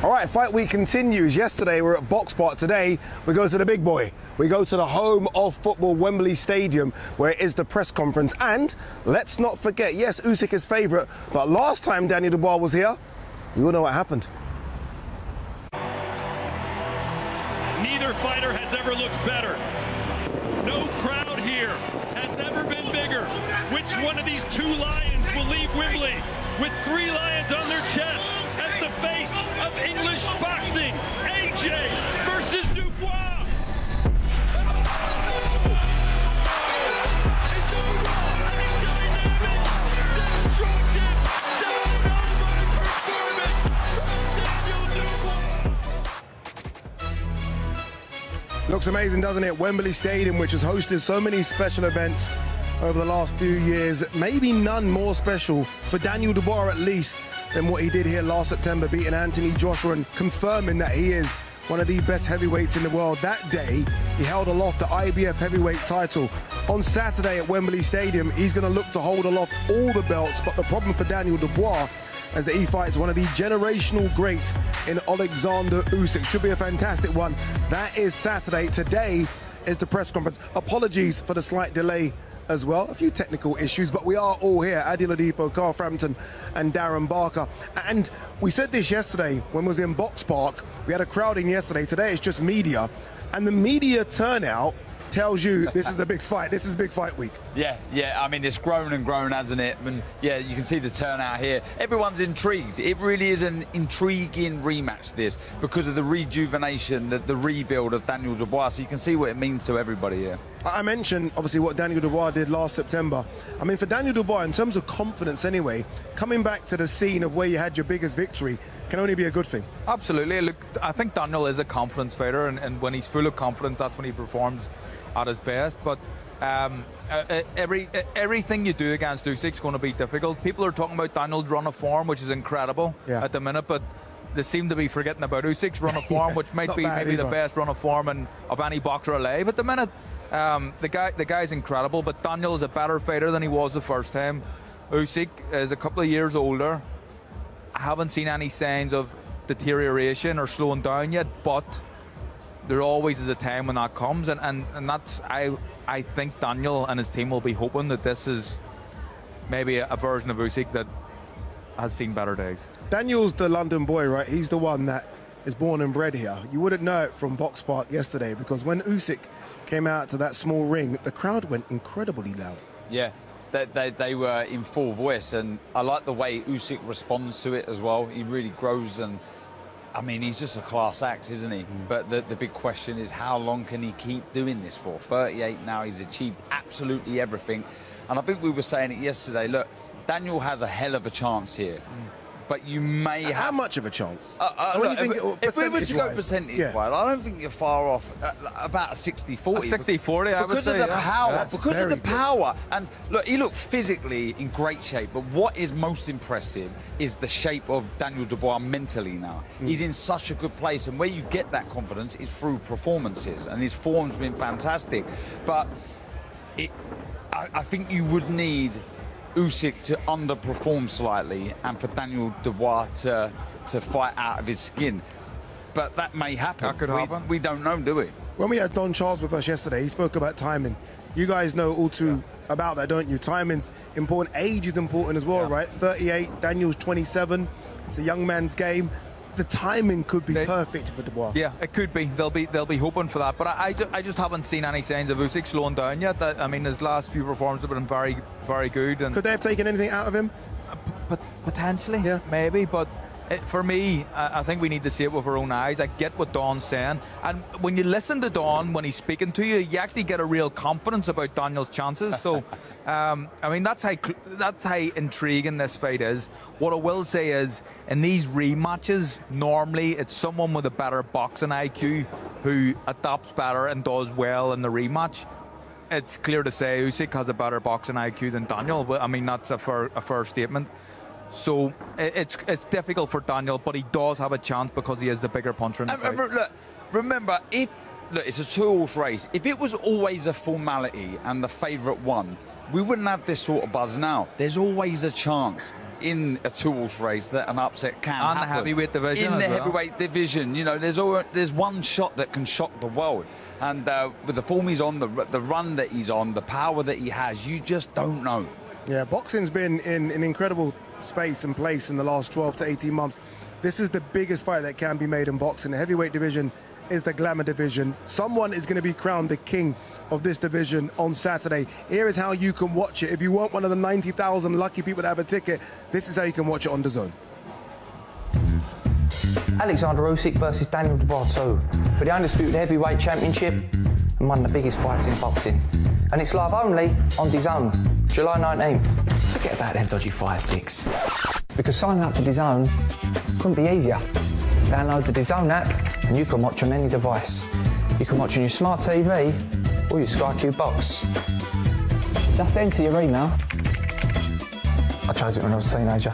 All right, fight week continues. Yesterday we were at Box Park. Today we go to the big boy. We go to the home of football, Wembley Stadium, where it is the press conference. And let's not forget, yes, Usyk is favourite, but last time Daniel Dubois was here, we all know what happened. Neither fighter has ever looked better. No crowd here has ever been bigger. Which one of these two lions will leave Wembley with 3 lions on their chests as the face of English boxing? AJ versus Dubois. Looks amazing, doesn't it? Wembley Stadium, which has hosted so many special events over the last few years. Maybe none more special for Daniel Dubois, at least, than what he did here last September, beating Anthony Joshua and confirming that he is one of the best heavyweights in the world. That day, he held aloft the IBF heavyweight title. On Saturday at Wembley Stadium, he's going to look to hold aloft all the belts, but the problem for Daniel Dubois as he fights one of the generational greats in Oleksandr Usyk. Should be a fantastic one. That is Saturday. Today is the press conference. Apologies for the slight delay as well. A few technical issues, but we are all here. Adi Ladipo, Carl Frampton and Darren Barker. And we said this yesterday when we was in Box Park. We had a crowd in yesterday. Today it's just media. And the media turnout tells you this is a big fight. This is big fight week. Yeah, I mean, it's grown and grown, hasn't it? And yeah, you can see the turnout here. Everyone's intrigued. It really is an intriguing rematch, this, because of the rejuvenation, the rebuild of Daniel Dubois. So you can see what it means to everybody here. I mentioned, obviously, what Daniel Dubois did last September. I mean, for Daniel Dubois, in terms of confidence anyway, coming back to the scene of where you had your biggest victory can only be a good thing. Absolutely. Look, I think Daniel is a confidence fighter, and when he's full of confidence, that's when he performs at his best. But everything you do against Usyk is going to be difficult. People are talking about Daniel's run of form, which is incredible at the minute, but they seem to be forgetting about Usyk's run of form, which might be maybe the best run of form of any boxer alive at the minute. The guy's incredible, but Daniel is a better fighter than he was the first time. Usyk is a couple of years older. I haven't seen any signs of deterioration or slowing down yet, but there always is a time when that comes, and that's I think Daniel and his team will be hoping that this is maybe a version of Usyk that has seen better days. Daniel's the London boy, right? He's the one that is born and bred here. You wouldn't know it from Box Park yesterday, because when Usyk came out to that small ring, the crowd went incredibly loud. Yeah, they were in full voice, and I like the way Usyk responds to it as well. He really grows, and I mean, he's just a class act, isn't he? But the big question is, how long can he keep doing this for? 38 now, he's achieved absolutely everything. And I think we were saying it yesterday, look, Daniel has a hell of a chance here. But you may have... How much of a chance? Look, if we were to go percentage-wise, I don't think you're far off. About a 60-40. 60-40, I would say. Because of the power. Yeah, because of the power. And look, he looked physically in great shape. But what is most impressive is the shape of Daniel Dubois mentally now. He's in such a good place. And where you get that confidence is through performances. And his form's been fantastic. But I think you would need Usyk to underperform slightly and for Daniel Dubois to fight out of his skin. But that may happen. That could happen. We don't know, do we? When we had Don Charles with us yesterday, he spoke about timing. You guys know all too about that, don't you? Timing's important. Age is important as well, right? 38, Daniel's 27. It's a young man's game. The timing could be perfect for Dubois. Yeah, it could be. They'll be hoping for that. But I just haven't seen any signs of Usyk slowing down yet. I mean, his last few performances have been very, very good. And could they have taken anything out of him? Potentially, yeah, maybe. But for me, I think we need to see it with our own eyes. I get what Don's saying, and when you listen to Don when he's speaking to you, you actually get a real confidence about Daniel's chances. So, I mean, that's how intriguing this fight is. What I will say is, in these rematches, normally it's someone with a better boxing IQ who adapts better and does well in the rematch. It's clear to say Usyk has a better boxing IQ than Daniel. I mean, that's a fair statement. So it's difficult for Daniel, but he does have a chance because he is the bigger puncher in the fight. Look, remember, look, it's a two-horse race. If it was always a formality and the favourite won, we wouldn't have this sort of buzz now. There's always a chance. in a two-horse race that an upset can And the happen. heavyweight division In the as well. heavyweight division, you know, there's one shot that can shock the world. And with the form he's on, the run that he's on, the power that he has, you just don't know. Yeah, boxing's been in an incredible space and place in the last 12 to 18 months. This is the biggest fight that can be made in boxing. The heavyweight division is the glamour division. Someone is going to be crowned the king of this division on Saturday. Here is how you can watch it. If you want one of the 90,000 lucky people to have a ticket, this is how you can watch it on DAZN. Oleksandr Usyk versus Daniel Dubois 2 for the Undisputed Heavyweight Championship and one of the biggest fights in boxing. And it's live only on DAZN, July 19th. Forget about them dodgy fire sticks. Because signing up to DAZN couldn't be easier. Download the DAZN app and you can watch on any device. You can watch on your smart TV or your Sky Q box. Just enter your email. I chose it when I was a teenager.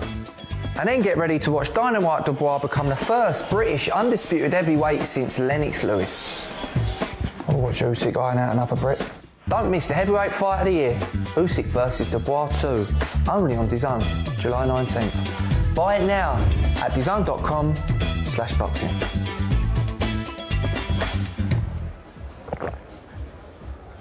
And then get ready to watch Dynamite Dubois become the first British undisputed heavyweight since Lennox Lewis. I'll watch Usyk iron out another Brit. Don't miss the heavyweight fight of the year, Usyk versus Dubois 2, only on DAZN, July 19th. Buy it now at DAZN.com/boxing.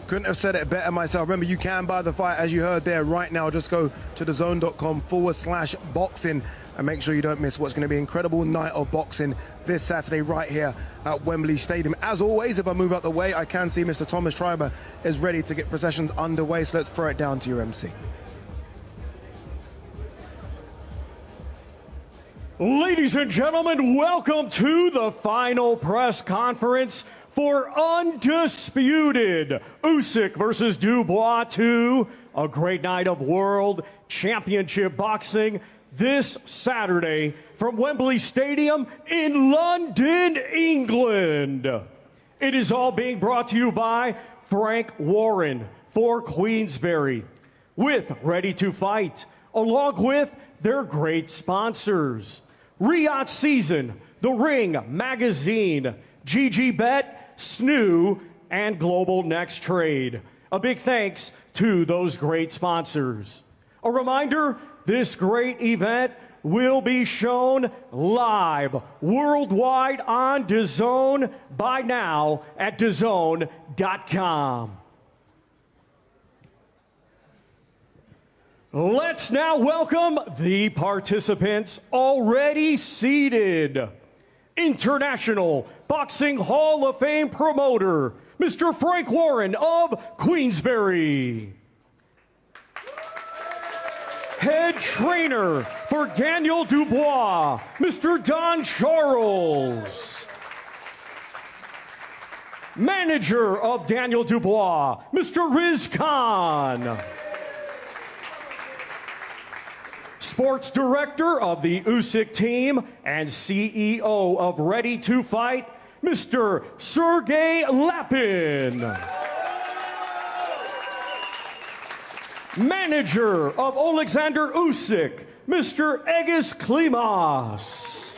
Couldn't have said it better myself. Remember, you can buy the fight as you heard there right now. Just go to DAZN.com/boxing and make sure you don't miss what's going to be an incredible night of boxing this Saturday right here at Wembley Stadium. As always, if I move out the way, I can see Mr. Thomas Schreiber is ready to get processions underway. So let's throw it down to your MC. Ladies and gentlemen, welcome to the final press conference for Undisputed Usyk versus Dubois 2, a great night of World Championship Boxing this Saturday from Wembley Stadium in London, England. It is all being brought to you by Frank Warren for Queensberry, with Ready to Fight, along with their great sponsors: Riyadh Season, The Ring Magazine, GG Bet, Snoo, and Global Next Trade. A big thanks to those great sponsors. A reminder, this great event will be shown live worldwide on DAZN by now at DAZN.com. Let's now welcome the participants already seated. International Boxing Hall of Fame promoter, Mr. Frank Warren of Queensberry. Head trainer for Daniel Dubois, Mr. Don Charles. Manager of Daniel Dubois, Mr. Riz Khan. Sports Director of the Usyk team and CEO of Ready to Fight, Mr. Sergey Lapin. Manager of Oleksandr Usyk, Mr. Egis Klimas.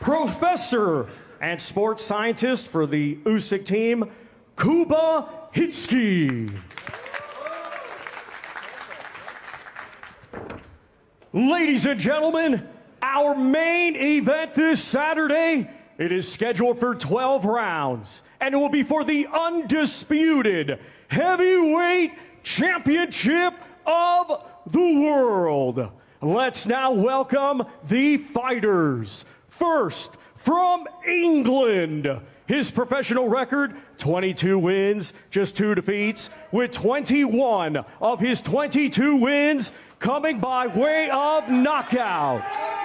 Professor and sports scientist for the Usyk team, Kuba Hitsky. Ladies and gentlemen, our main event this Saturday, it is scheduled for 12 rounds, and it will be for the undisputed heavyweight championship of the world. Let's now welcome the fighters. First, from England, his professional record, 22 wins, just 2 defeats, with 21 of his 22 wins coming by way of knockout.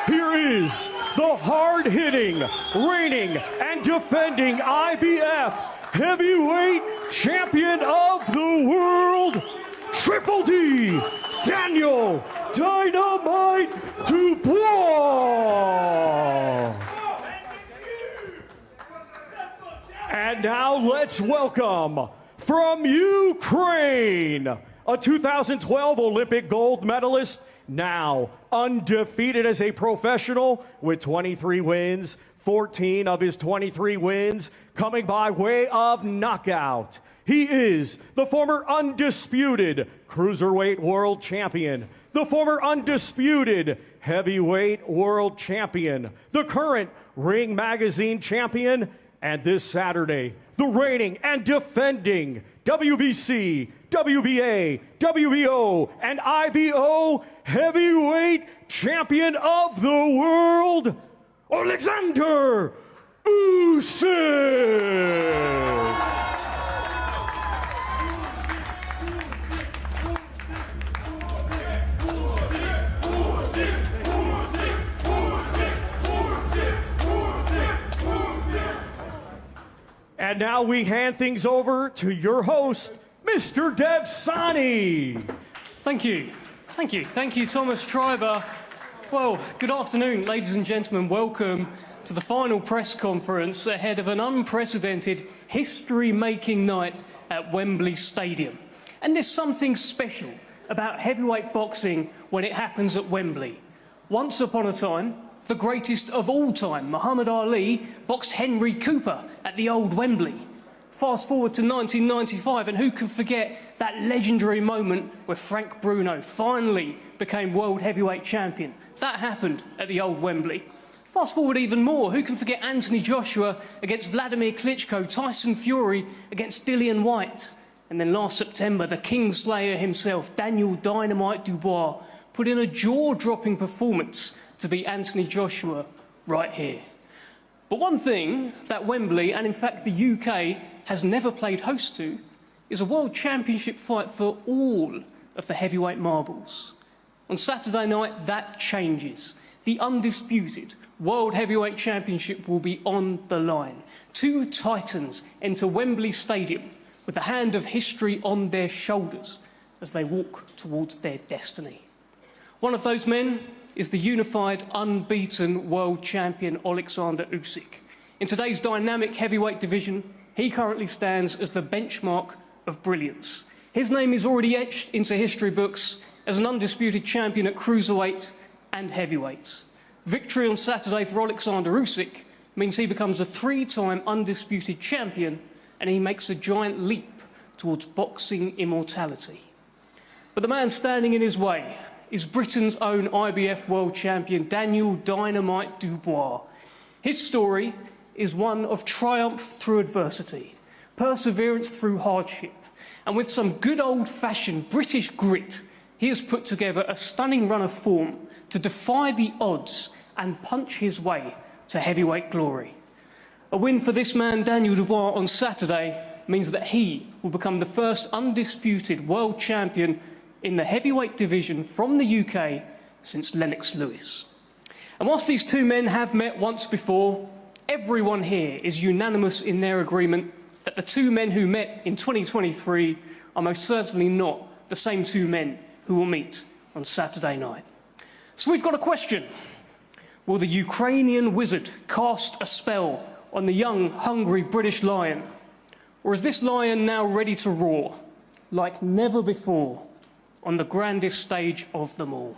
Here is the hard-hitting, reigning, and defending IBF heavyweight champion of the world, Triple D, Daniel Dynamite Dubois. And now let's welcome from Ukraine, a 2012 Olympic gold medalist, now undefeated as a professional with 23 wins, 14 of his 23 wins coming by way of knockout. He is the former undisputed Cruiserweight World Champion, the former undisputed Heavyweight World Champion, the current Ring Magazine Champion, and this Saturday, the reigning and defending WBC, WBA, WBO, and IBO Heavyweight Champion of the World, Oleksandr Usyk. And now we hand things over to your host, Mr. Dev Sani. Thank you. Thank you. Thank you, Thomas Treiber. Well, good afternoon, ladies and gentlemen. Welcome to the final press conference ahead of an unprecedented history-making night at Wembley Stadium. And there's something special about heavyweight boxing when it happens at Wembley. Once upon a time, the greatest of all time, Muhammad Ali, boxed Henry Cooper at the old Wembley. Fast forward to 1995, and who can forget that legendary moment where Frank Bruno finally became world heavyweight champion? That happened at the old Wembley. Fast forward even more, who can forget Anthony Joshua against Vladimir Klitschko, Tyson Fury against Dillian Whyte? And then last September, the Kingslayer himself, Daniel Dynamite Dubois, put in a jaw-dropping performance to beat Anthony Joshua right here. But one thing that Wembley, and in fact the UK, has never played host to is a World Championship fight for all of the heavyweight marbles. On Saturday night, that changes. The undisputed World Heavyweight Championship will be on the line. Two titans enter Wembley Stadium with the hand of history on their shoulders as they walk towards their destiny. One of those men is the unified, unbeaten world champion Oleksandr Usyk. In today's dynamic heavyweight division, he currently stands as the benchmark of brilliance. His name is already etched into history books as an undisputed champion at cruiserweight and heavyweight. Victory on Saturday for Oleksandr Usyk means he becomes a three-time undisputed champion, and he makes a giant leap towards boxing immortality. But the man standing in his way is Britain's own IBF world champion, Daniel Dynamite Dubois. His story is one of triumph through adversity, perseverance through hardship, and with some good old-fashioned British grit, he has put together a stunning run of form to defy the odds and punch his way to heavyweight glory. A win for this man, Daniel Dubois, on Saturday means that he will become the first undisputed world champion in the heavyweight division from the UK since Lennox Lewis. And whilst these two men have met once before, everyone here is unanimous in their agreement that the two men who met in 2023 are most certainly not the same two men who will meet on Saturday night. So we've got a question. Will the Ukrainian wizard cast a spell on the young, hungry British lion? Or is this lion now ready to roar like never before on the grandest stage of them all?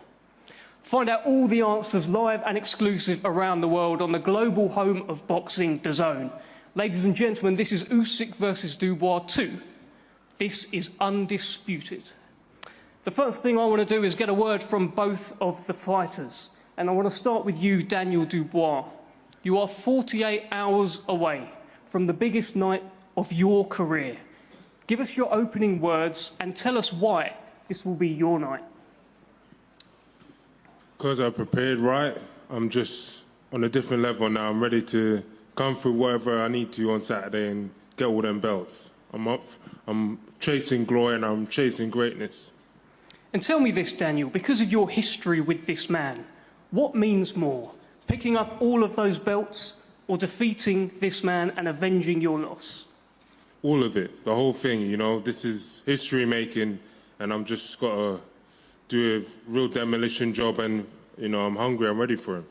Find out all the answers live and exclusive around the world on the global home of boxing, DAZN. Ladies and gentlemen, this is Usyk versus Dubois 2. This is undisputed. The first thing I want to do is get a word from both of the fighters. And I want to start with you, Daniel Dubois. You are 48 hours away from the biggest night of your career. Give us your opening words and tell us why this will be your night. Because I prepared right, I'm just on a different level now. I'm ready to come through whatever I need to on Saturday and get all them belts. I'm up, I'm chasing glory and I'm chasing greatness. And tell me this, Daniel, because of your history with this man, what means more, picking up all of those belts or defeating this man and avenging your loss? All of it, the whole thing, you know. This is history making and I'm just got to do a real demolition job and, you know, I'm hungry, I'm ready for him.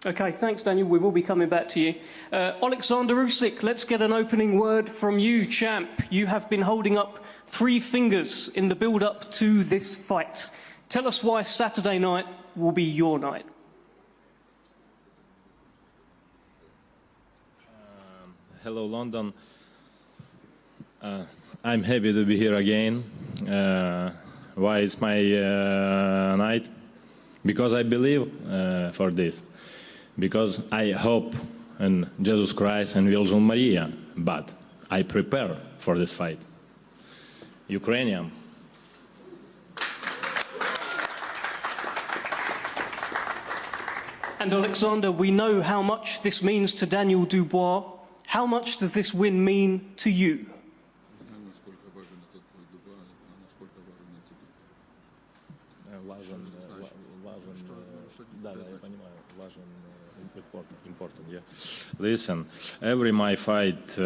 OK, thanks, Daniel. We will be coming back to you. Oleksandr Usyk, let's get an opening word from you, champ. You have been holding up 3 fingers in the build-up to this fight. Tell us why Saturday night will be your night. Hello, London. I'm happy to be here again. Why it's my night? Because I believe for this. Because I hope in Jesus Christ and Virgin Maria. But I prepare for this fight. Ukrainian. And Oleksandr, we know how much this means to Daniel Dubois. How much does this win mean to you? Important, yeah. Listen, every my fight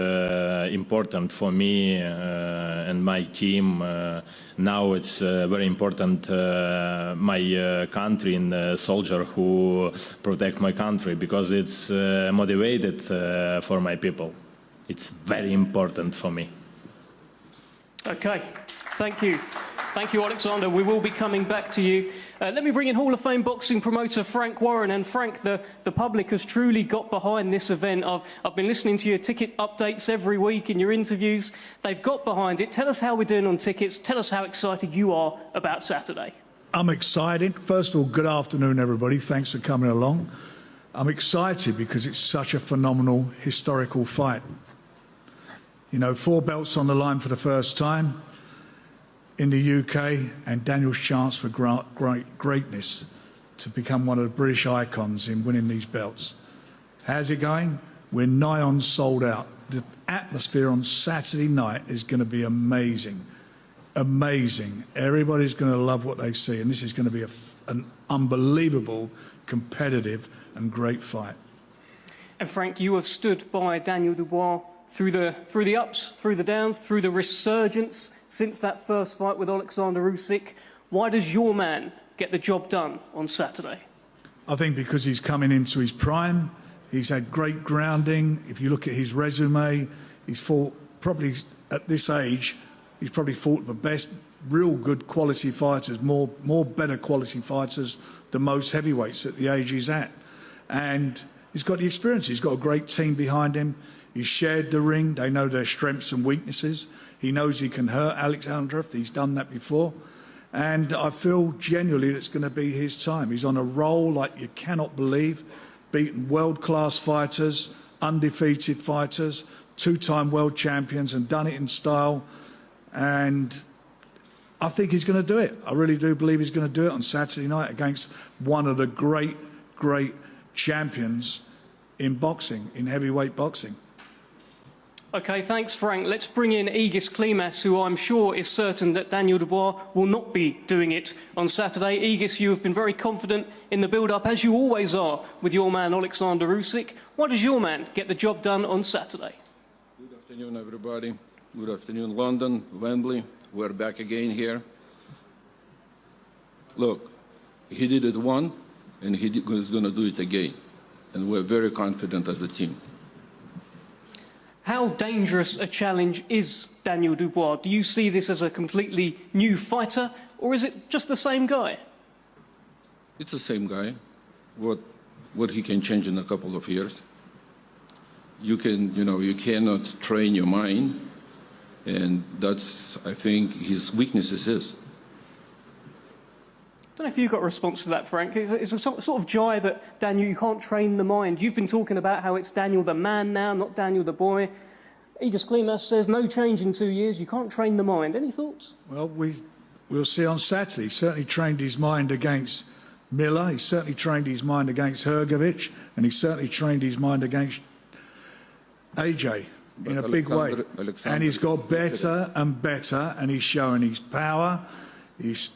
important for me and my team. Now it's very important my country and soldier who protect my country because it's motivated for my people. It's very important for me. Okay, thank you. Thank you, Oleksandr. We will be coming back to you. Let me bring in Hall of Fame boxing promoter Frank Warren. And Frank, the public has truly got behind this event. I've been listening to your ticket updates every week in your interviews. They've got behind it. Tell us how we're doing on tickets. Tell us how excited you are about Saturday. I'm excited. First of all, good afternoon, everybody. Thanks for coming along. I'm excited because it's such a phenomenal historical fight. You know, 4 belts on the line for the first time in the UK, and Daniel's chance for greatness to become one of the British icons in winning these belts. How's it going? We're nigh on sold out. The atmosphere on Saturday night is going to be amazing. Amazing. Everybody's going to love what they see, and this is going to be an unbelievable, competitive and great fight. And Frank, you have stood by Daniel Dubois through the ups, through the downs, through the resurgence since that first fight with Oleksandr Usyk. Why does your man get the job done on Saturday? I think because he's coming into his prime. He's had great grounding. If you look at his resume, he's fought probably at this age, he's probably fought the best, real good quality fighters, more better quality fighters than most heavyweights at the age he's at. And he's got the experience. He's got a great team behind him. He's shared the ring. They know their strengths and weaknesses. He knows he can hurt Oleksandr. He's done that before. And I feel genuinely it's going to be his time. He's on a roll like you cannot believe, beaten world-class fighters, undefeated fighters, 2-time world champions, and done it in style. And I think he's going to do it. I really do believe he's going to do it on Saturday night against one of the great, great champions in boxing, in heavyweight boxing. Okay, thanks, Frank. Let's bring in Egis Klimas, who I'm sure is certain that Daniel Dubois will not be doing it on Saturday. Egis, you have been very confident in the build-up, as you always are, with your man Oleksandr Usyk. Why does your man get the job done on Saturday? Good afternoon, everybody. Good afternoon, London, Wembley. We're back again here. Look, he did it once, and he's going to do it again. And we're very confident as a team. How dangerous a challenge is Daniel Dubois? Do you see this as a completely new fighter, or is it just the same guy? It's the same guy. What he can change in a couple of years. You cannot train your mind, and that's, I think, his weaknesses is. I don't know if you got a response to that, Frank. It's a sort of jibe at Daniel, you can't train the mind. You've been talking about how it's Daniel the man now, not Daniel the boy. Egis Klimas says no change in 2 years, you can't train the mind. Any thoughts? Well, we'll see on Saturday. He certainly trained his mind against Miller, he certainly trained his mind against Hrgovic, and he certainly trained his mind against AJ in a big way. And he's got better and better, and he's showing his power. His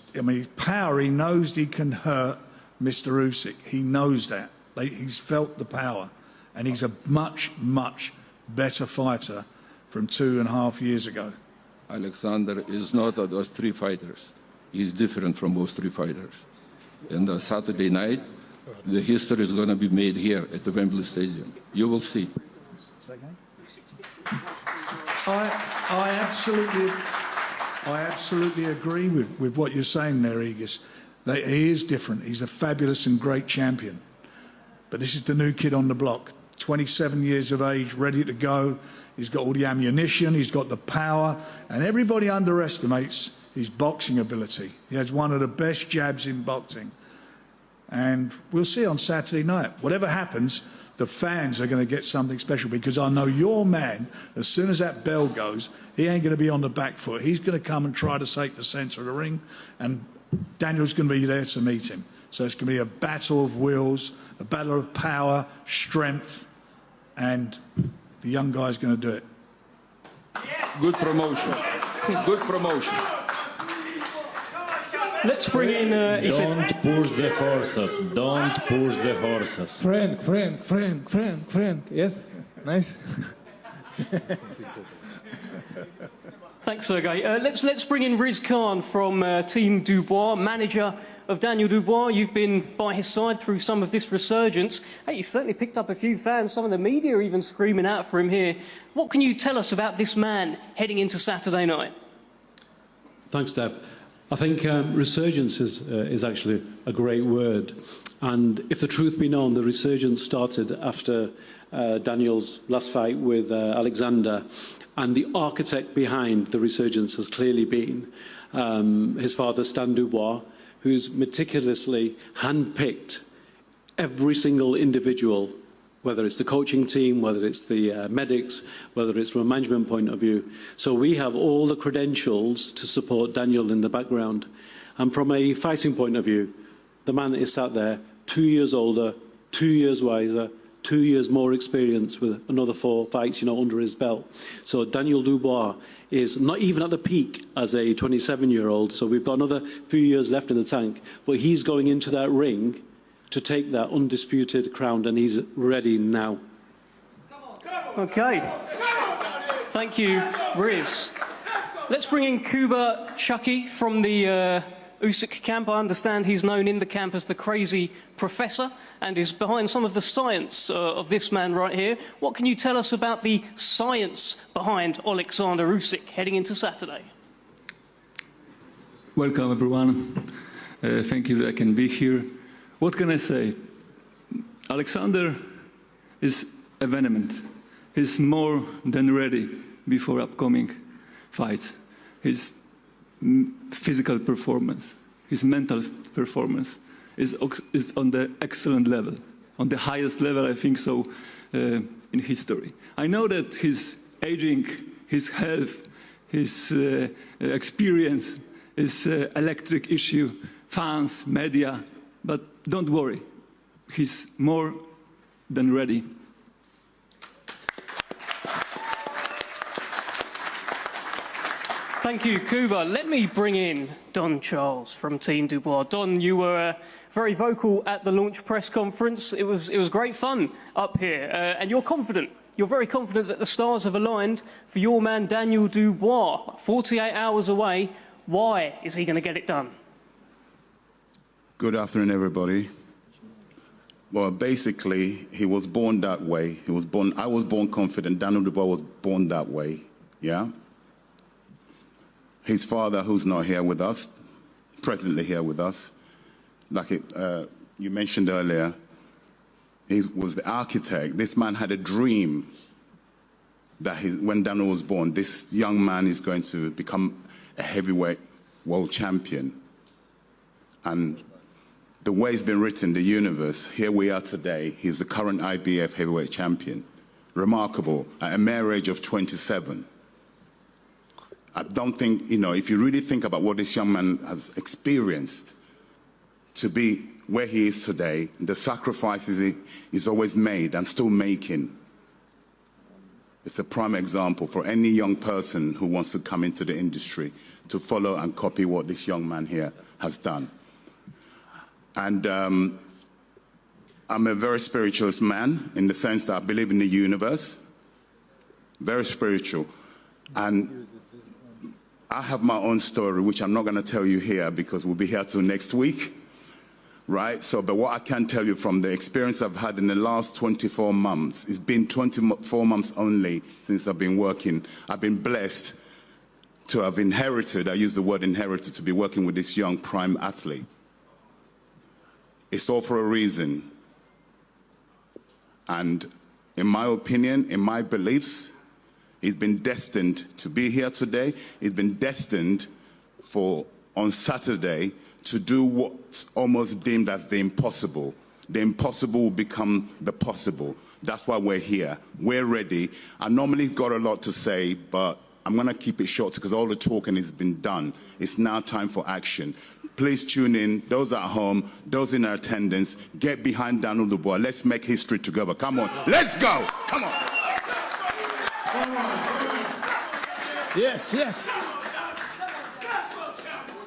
power, he knows he can hurt Mr. Usyk. He knows that. He's felt the power. And he's a much, much better fighter from 2.5 years ago. Oleksandr is not those 3 fighters. He's different from those 3 fighters. And Saturday night, the history is going to be made here at the Wembley Stadium. You will see. I absolutely agree with what you're saying there, Egis. He is different. He's a fabulous and great champion. But this is the new kid on the block. 27 years of age, ready to go. He's got all the ammunition, he's got the power, and everybody underestimates his boxing ability. He has one of the best jabs in boxing. And we'll see on Saturday night. Whatever happens, the fans are going to get something special, because I know your man, as soon as that bell goes, he ain't going to be on the back foot. He's going to come and try to take the centre of the ring, and Daniel's going to be there to meet him. So it's going to be a battle of wills, a battle of power, strength, and the young guy's going to do it. Good promotion. Good promotion. Let's bring in... Don't push the horses. Don't push the horses. Frank. Yes? Nice. Thanks, Sergey. Let's bring in Riz Khan from Team Dubois, manager of Daniel Dubois. You've been by his side through some of this resurgence. Hey, you certainly picked up a few fans. Some of the media are even screaming out for him here. What can you tell us about this man heading into Saturday night? Thanks, Dev. I think resurgence is actually a great word. And if the truth be known, the resurgence started after Daniel's last fight with Oleksandr. And the architect behind the resurgence has clearly been his father, Stan Dubois, who's meticulously handpicked every single individual, whether it's the coaching team, whether it's the medics, whether it's from a management point of view. So we have all the credentials to support Daniel in the background. And from a fighting point of view, the man is sat there 2 years older, 2 years wiser, 2 years more experience with another 4 fights, under his belt. So Daniel Dubois is not even at the peak as a 27-year-old, so we've got another few years left in the tank. But he's going into that ring to take that undisputed crown, and he's ready now. Okay. Thank you, Riz. Let's bring in Kuba Chucky from the Usyk camp. I understand he's known in the camp as the crazy professor and is behind some of the science of this man right here. What can you tell us about the science behind Oleksandr Usyk heading into Saturday? Welcome, everyone. Thank you that I can be here. What can I say? Oleksandr is a vehement. He's more than ready before upcoming fights. His physical performance, his mental performance is on the excellent level, on the highest level, I think so, in history. I know that his aging, his health, his experience is an electric issue, fans, media, but don't worry, he's more than ready. Thank you, Kuba. Let me bring in Don Charles from Team Dubois. Don, you were very vocal at the launch press conference. It was great fun up here, and you're confident. You're very confident that the stars have aligned for your man Daniel Dubois. 48 hours away. Why is he going to get it done? Good afternoon, everybody. Well, basically, he was born that way. I was born confident. Daniel Dubois was born that way. Yeah. His father, who's not here with us, presently here with us, like you mentioned earlier, he was the architect. This man had a dream that when Daniel was born, this young man is going to become a heavyweight world champion. And the way it's been written, the universe, here we are today. He's the current IBF heavyweight champion. Remarkable, at a mere age of 27. I don't think, if you really think about what this young man has experienced to be where he is today, the sacrifices he's always made and still making, it's a prime example for any young person who wants to come into the industry to follow and copy what this young man here has done. And I'm a very spiritualist man in the sense that I believe in the universe, very spiritual. And I have my own story, which I'm not going to tell you here because we'll be here till next week, right? So, but what I can tell you from the experience I've had in the last 24 months, it's been 24 months only since I've been working. I've been blessed to have inherited, I use the word inherited, to be working with this young prime athlete. It's all for a reason. And, in my opinion, in my beliefs, he's been destined to be here today. He's been destined for, on Saturday, to do what's almost deemed as the impossible. The impossible will become the possible. That's why we're here. We're ready. I normally got a lot to say, but I'm going to keep it short because all the talking has been done. It's now time for action. Please tune in, those at home, those in attendance, get behind Daniel Dubois. Let's make history together. Come on, let's go! Come on! Yes, yes.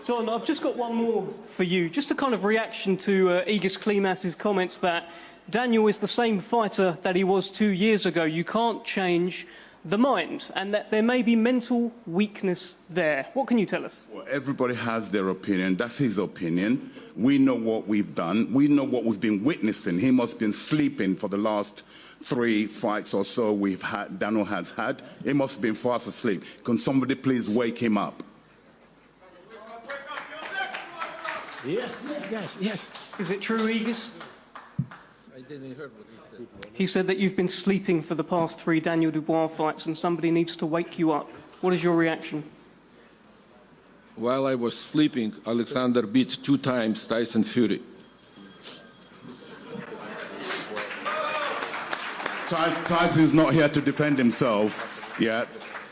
John, I've just got one more for you. Just a kind of reaction to Egis Klimas's comments that Daniel is the same fighter that he was 2 years ago. You can't change the mind, and that there may be mental weakness there. What can you tell us? Well, everybody has their opinion. That's his opinion. We know what we've done. We know what we've been witnessing. He must have been sleeping for the last 3 fights or so Daniel has had. He must have been fast asleep. Can somebody please wake him up? Yes, yes, yes, yes. Is it true, Egis? I didn't hear what he said. He said that you've been sleeping for the past 3 Daniel Dubois fights and somebody needs to wake you up. What is your reaction? While I was sleeping, Alexander beat 2 times Tyson Fury. Tyson's not here to defend himself yet.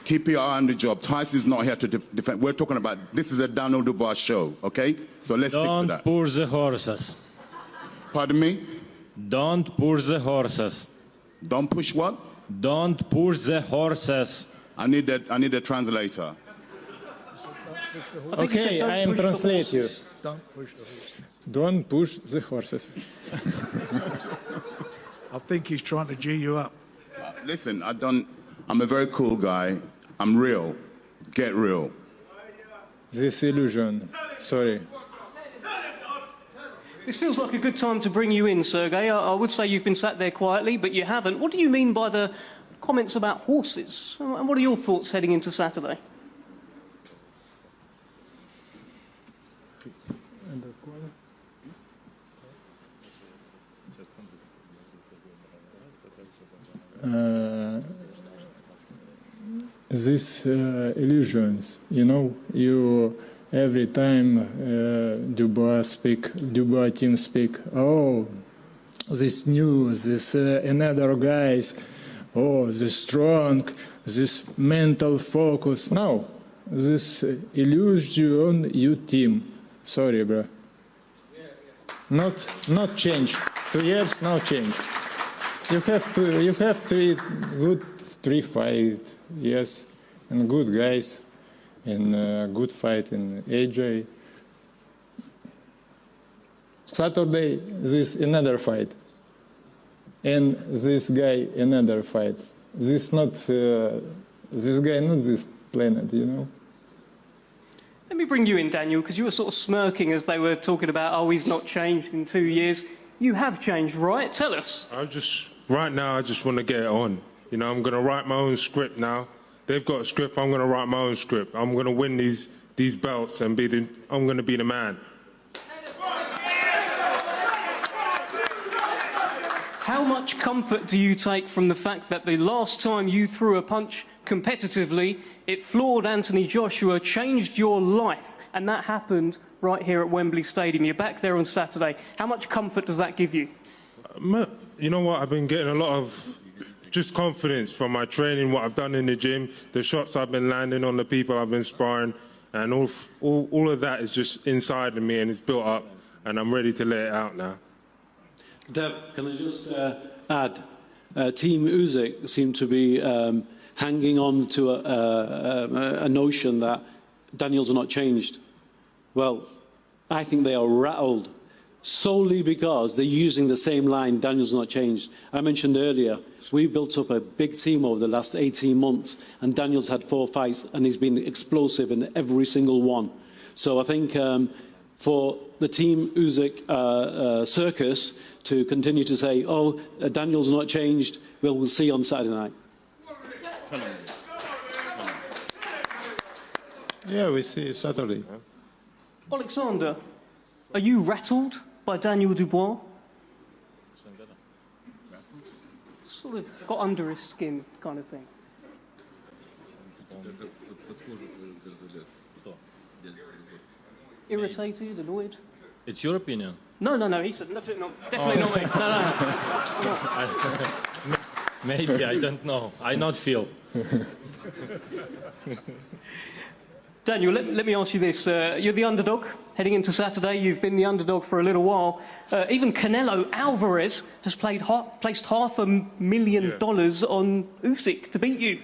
Keep your eye on the job. Tyson's not here to defend. We're talking about, this is a Daniel Dubois show, okay? So let's stick to that. Don't push the horses. Pardon me? Don't push the horses. Don't push what? Don't push the horses. I need a translator. Okay, I am translate you. Don't push the horses. Don't push the horses. I think he's trying to G you up. Listen, I'm a very cool guy. I'm real. Get real. This illusion. Sorry. This feels like a good time to bring you in, Sergey. I would say you've been sat there quietly, but you haven't. What do you mean by the comments about horses? And what are your thoughts heading into Saturday? These illusions, you know, every time Dubois team speak, oh, this new, this another guys, oh, this strong, this mental focus. No, this illusion you team. Sorry, bro. Not change. 2 years, no change. You have to good 3 fight, yes, and good guys, and good fight in AJ. Saturday, this another fight, and this guy another fight. This guy not this planet, you know. Let me bring you in, Daniel, because you were sort of smirking as they were talking about, oh, he's not changed in 2 years. You have changed, right? Tell us. Right now, I just want to get it on. You know, I'm going to write my own script now. They've got a script, I'm going to write my own script. I'm going to win these belts and I'm going to be the man. How much comfort do you take from the fact that the last time you threw a punch competitively, it floored Anthony Joshua, changed your life, and that happened right here at Wembley Stadium? You're back there on Saturday. How much comfort does that give you? You know what? I've been getting a lot of just confidence from my training, what I've done in the gym, the shots I've been landing on the people I've been sparring, and all of that is just inside of me and it's built up, and I'm ready to let it out now. Dev, can I just add? Team Usyk seemed to be hanging on to a notion that Daniel's not changed. Well, I think they are rattled solely because they're using the same line, Daniel's not changed. I mentioned earlier, we built up a big team over the last 18 months, and Daniel's had 4 fights, and he's been explosive in every single one. So I think for the Team Usyk circus to continue to say, oh, Daniel's not changed, well, we'll see on Saturday night. Yeah, we see Saturday. Oleksandr, are you rattled by Daniel Dubois? sort of got under his skin kind of thing? Irritated, annoyed? It's your opinion. No, he said definitely not me. No. Maybe, I don't know. I not feel. Daniel, let me ask you this. You're the underdog heading into Saturday. You've been the underdog for a little while. Even Canelo Alvarez has placed $500,000 on Usyk to beat you.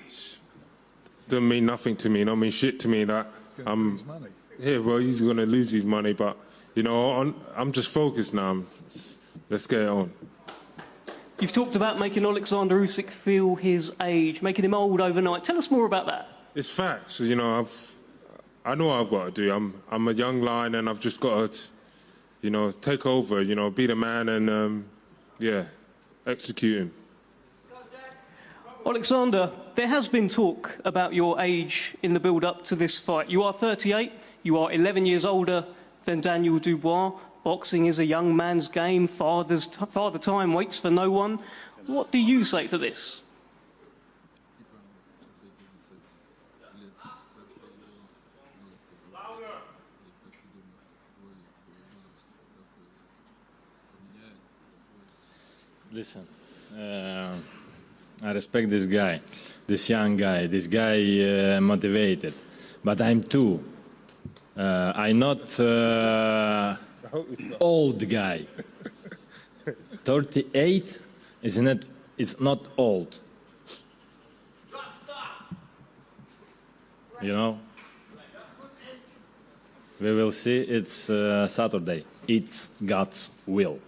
Doesn't mean nothing to me. Don't mean shit to me. That well, he's going to lose his money, but you know, I'm just focused now. Let's get it on. You've talked about making Oleksandr Usyk feel his age, making him old overnight. Tell us more about that. It's facts. You know, I know what I've got to do. I'm a young lion, and I've just got to, you know, take over. You know, be the man, and execute him. Oleksandr, there has been talk about your age in the build-up to this fight. You are 38. You are 11 years older than Daniel Dubois. Boxing is a young man's game. Father time waits for no one. What do you say to this? Listen, I respect this guy, this young guy, this guy motivated, but I'm too. I'm not old guy. 38 isn't it? It's not old. You know. We will see. It's Saturday. It's God's will.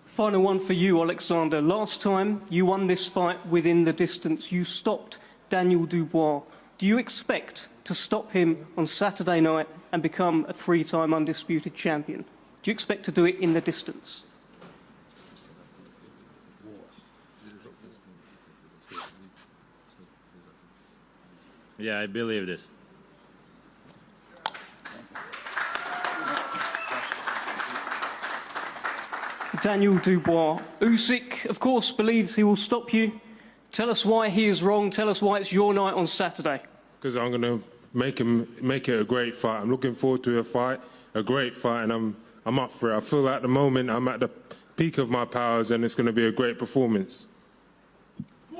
Final one for you, Oleksandr. Last time you won this fight within the distance. You stopped Daniel Dubois. Do you expect to stop him on Saturday night and become a 3-time undisputed champion? Do you expect to do it in the distance? Yeah, I believe this. Daniel Dubois. Usyk, of course, believes he will stop you. Tell us why he is wrong. Tell us why it's your night on Saturday. Because I'm going to make it a great fight. I'm looking forward to a great fight, and I'm up for it. I feel at the moment I'm at the peak of my powers, and it's going to be a great performance.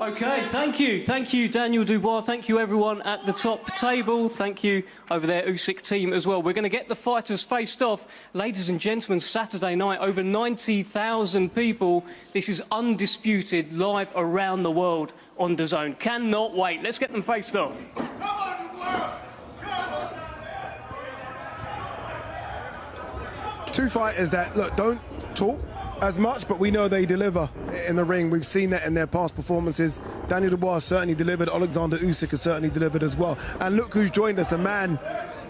Okay, thank you, Daniel Dubois. Thank you, everyone at the top table. Thank you over there, Usyk team as well. We're going to get the fighters faced off. Ladies and gentlemen, Saturday night, over 90,000 people. This is undisputed, live around the world on DAZN. Cannot wait. Let's get them faced off. Two fighters that, look, don't talk as much, but we know they deliver in the ring. We've seen that in their past performances. Daniel Dubois certainly delivered. Oleksandr Usyk has certainly delivered as well. And look who's joined us, a man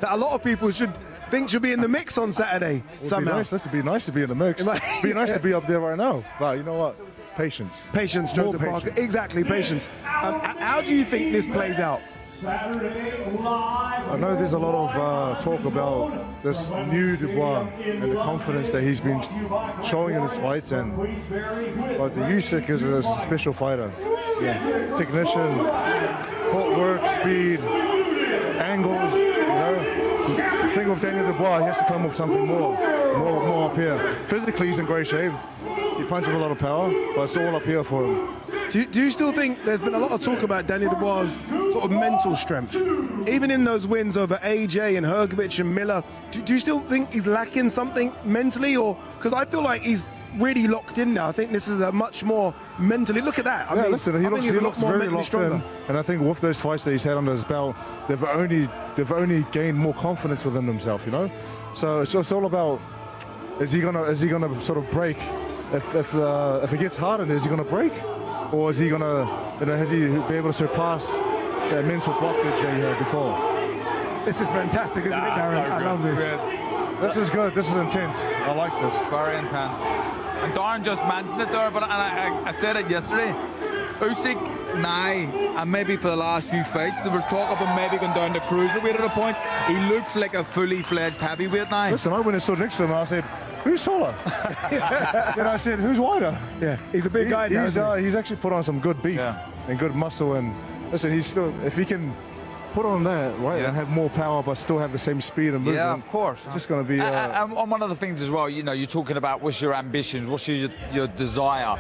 that a lot of people should be in the mix on Saturday somehow. It'd be nice to be in the mix. It'd be nice to be up there right now. But you know what? Patience. Patience, Joseph Parker. Exactly, patience. How do you think this plays out? I know there's a lot of talk about this new Dubois and the confidence that he's been showing in this fight, but the Usyk is a special fighter. Yeah. Technician, footwork, speed, angles. You know, the thing with Daniel Dubois, he has to come with something more up here. Physically, he's in great shape. He punches a lot of power, but it's all up here for him. Do you still think there's been a lot of talk about Daniel Dubois' sort of mental strength? Even in those wins over AJ and Hrgovic and Miller, do you still think he's lacking something mentally? Or because I feel like he's really locked in now. I think this is a much more mentally. Look at that. I mean, listen, he looks very locked in. And I think with those fights that he's had under his belt, they've only gained more confidence within himself. You know, so it's just all about is he gonna sort of break? If it gets harder, is he gonna break? Or is he going to, has he be able to surpass that mental blockage that he had before? This is fantastic, isn't it, Darren? I love this. This is good. This is intense. I like this. Very intense. And Darren just mentioned it there, but I said it yesterday. Usyk now, and maybe for the last few fights, there was talk of him maybe going down to cruiserweight at a point. He looks like a fully fledged heavyweight now. Listen, I went and stood next to him and I said, who's taller? Then I said, who's wider? Yeah, he's a big guy now. He's actually put on some good beef and good muscle. And listen, he's still, if he can put on that, right, and have more power but still have the same speed and movement. Yeah, of course. It's just going to be... and one of the things as well, you know, you're talking about what's your ambitions, what's your desire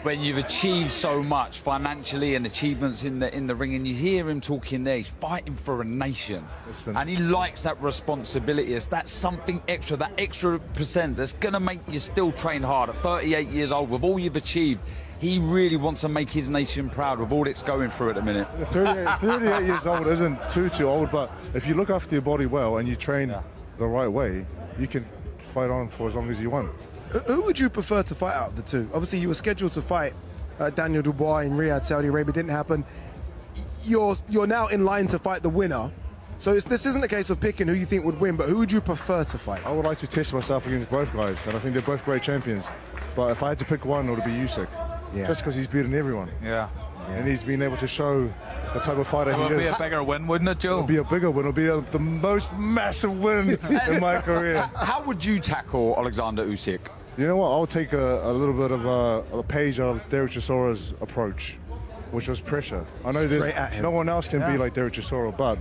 when you've achieved so much financially and achievements in the ring, and you hear him talking there, he's fighting for a nation. Listen. And he likes that responsibility. That's something extra, that extra percent that's going to make you still train hard at 38 years old with all you've achieved. He really wants to make his nation proud with all it's going through at the minute. 38 years old isn't too old, but if you look after your body well and you train the right way, you can fight on for as long as you want. Who would you prefer to fight out of the two? Obviously, you were scheduled to fight Daniel Dubois in Riyadh, Saudi Arabia. Didn't happen. You're now in line to fight the winner. So this isn't a case of picking who you think would win, but who would you prefer to fight? I would like to test myself against both guys, and I think they're both great champions. But if I had to pick one, it would be Usyk. Just because he's beaten everyone. Yeah. And he's been able to show the type of fighter he is. It would be a bigger win, wouldn't it, Joe? It would be a bigger win. It would be the most massive win in my career. How would you tackle Oleksandr Usyk? You know what? I'll take a little bit of a page out of Derek Chisora's approach, which was pressure. I know no one else can be like Derek Chisora, but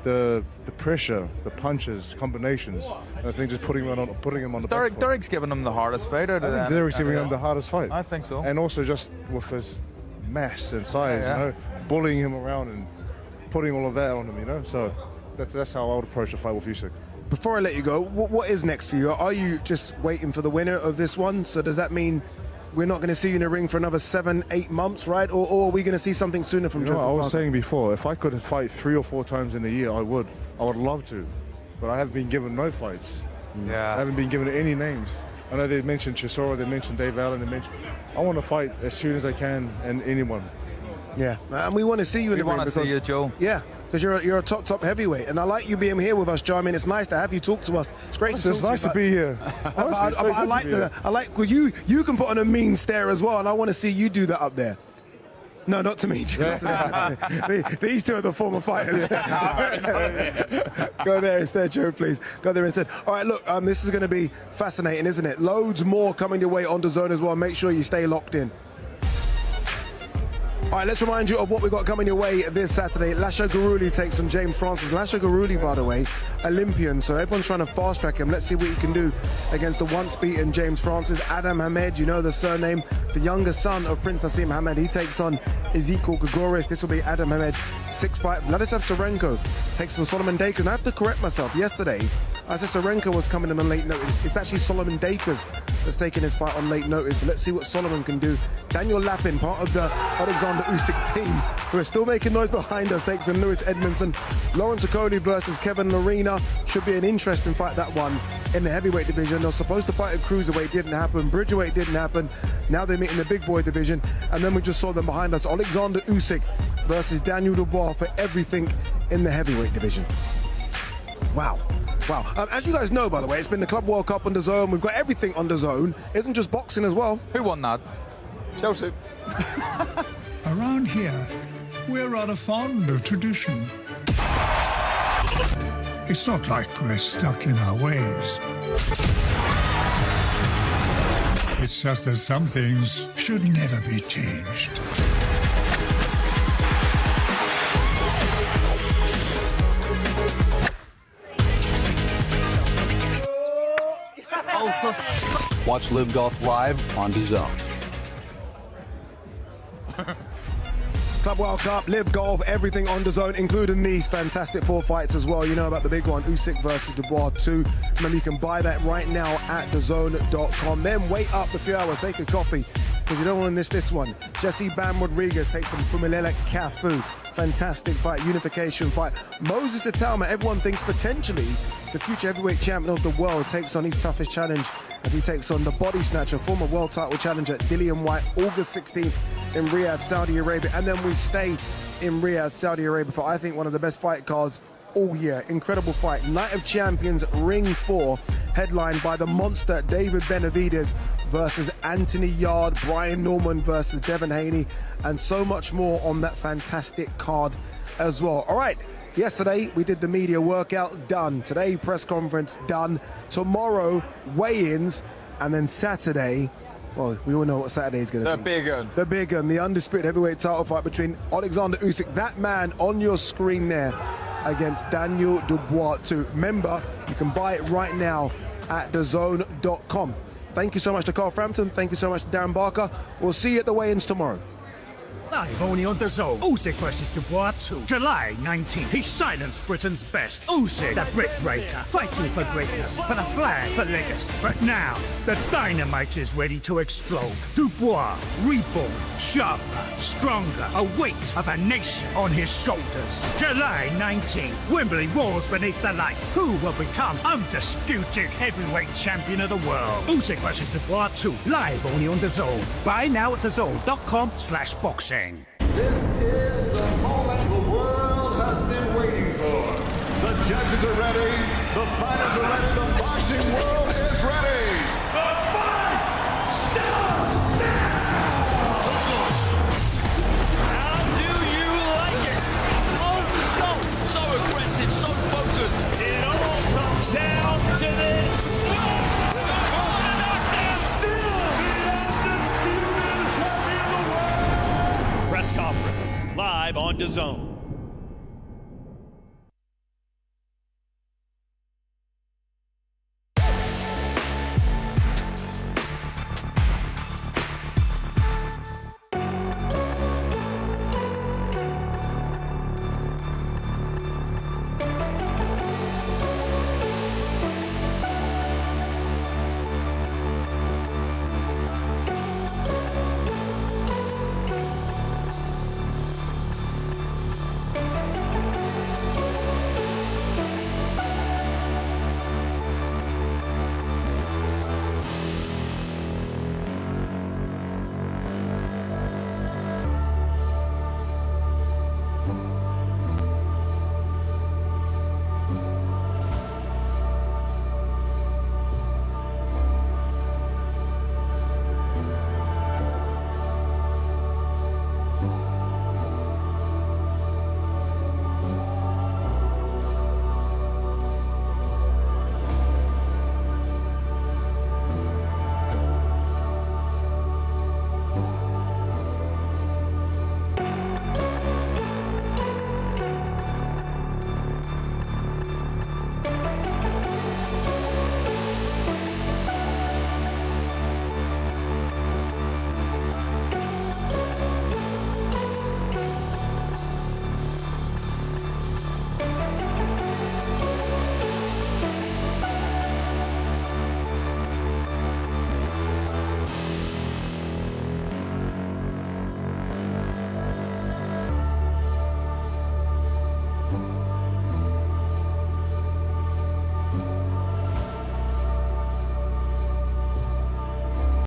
the pressure, the punches, combinations, I think just putting him on the back foot. Derek's giving him the hardest fight out of them. Derek's giving him the hardest fight. I think so. And also just with his mass and size, you know, bullying him around and putting all of that on him, you know. So that's how I would approach a fight with Usyk. Before I let you go, what is next for you? Are you just waiting for the winner of this one? So does that mean we're not going to see you in the ring for another 7-8 months, right? Or are we going to see something sooner from Jeff? I was saying before, if I could fight 3 or 4 times in a year, I would love to. But I have been given no fights. Yeah. I haven't been given any names. I know they mentioned Chisora, they mentioned Dave Allen, I want to fight as soon as I can and anyone. Yeah, and we want to see you in the ring. We want to see you, Joe. Yeah, because you're a top heavyweight, and I like you being here with us, Joe. I mean, it's nice to have you talk to us. It's great. It's nice to be here. I like well, you can put on a mean stare as well, and I want to see you do that up there. No, not to me. These two are the former fighters. Go there instead, Joe, please. Go there instead. All right, look, this is going to be fascinating, isn't it? Loads more coming your way on DAZN as well. Make sure you stay locked in. All right, let's remind you of what we've got coming your way this Saturday. Lasha Guruli takes on James Francis. Lasha Guruli, by the way, Olympian, so everyone's trying to fast-track him. Let's see what he can do against the once-beaten James Francis. Adam Hamed, you know the surname, the younger son of Prince Nassim Hamed. He takes on Ezekiel Grigoris. This will be Adam Hamed's 6th fight. Vladislav Serenko takes on Solomon Dakers. And I have to correct myself. Yesterday, I said Serenko was coming in on late notice. It's actually Solomon Dakers that's taking his fight on late notice. So let's see what Solomon can do. Daniel Lapin, part of the Oleksandr Usyk team, who are still making noise behind us, takes on Lewis Edmondson. Lawrence Okoli versus Kevin Lorena. Should be an interesting fight, that one, in the heavyweight division. They were supposed to fight at cruiserweight, didn't happen. Bridgerweight didn't happen. Now they meet in the big boy division. And then we just saw them behind us. Oleksandr Usyk versus Daniel Dubois for everything in the heavyweight division. Wow. As you guys know, by the way, it's been the Club World Cup on DAZN. We've got everything on DAZN. Isn't just boxing as well. Who won that? Chelsea. Around here, we're rather fond of tradition. It's not like we're stuck in our ways. It's just that some things should never be changed. Watch Live Golf live on DAZN. Club World Cup, Live Golf, everything on DAZN, including these fantastic 4 fights as well. You know about the big one, Usyk versus Dubois 2. Remember, you can buy that right now at DAZN.com. Then wait up a few hours, take a coffee, because you don't want to miss this one. Jesse Bam Rodriguez takes on Fumilela Cafu. Fantastic fight, unification fight. Moses Italma, everyone thinks potentially the future heavyweight champion of the world, takes on his toughest challenge as he takes on the body snatcher, former world title challenger Dillian White, August 16th in Riyadh, Saudi Arabia. And then we stay in Riyadh, Saudi Arabia for, I think, one of the best fight cards all year. Incredible fight. Night of Champions, Ring 4, headlined by the monster David Benavidez versus Anthony Yard, Brian Norman versus Devin Haney, and so much more on that fantastic card as well. All right, Yesterday, we did the media workout, done. Today, press conference, done. Tomorrow, weigh-ins. And then Saturday, well, we all know what Saturday is going to be. The big one. The big one, the undisputed heavyweight title fight between Oleksandr Usyk, that man on your screen there, against Daniel Dubois too. Remember, you can buy it right now at DAZN.com. Thank you so much to Carl Frampton. Thank you so much to Darren Barker. We'll see you at the weigh-ins tomorrow. Live only on DAZN. Usyk versus Dubois 2, July 19th. He silenced Britain's best. Usyk, the brick breaker, fighting for greatness, for the flag, for legacy. But now, the dynamite is ready to explode. Dubois, reborn, sharper, stronger, a weight of a nation on his shoulders. July 19th, Wembley roars beneath the lights. Who will become undisputed heavyweight champion of the world? Usyk versus Dubois 2, live only on DAZN. Buy now at DAZN.com/boxing. This is the moment the world has been waiting for. The judges are ready, the fighters are ready, the boxing world is ready. The fight starts now! How do you like it? Off the shot. So aggressive, so focused. It all comes down to this. Press conference live on DAZN.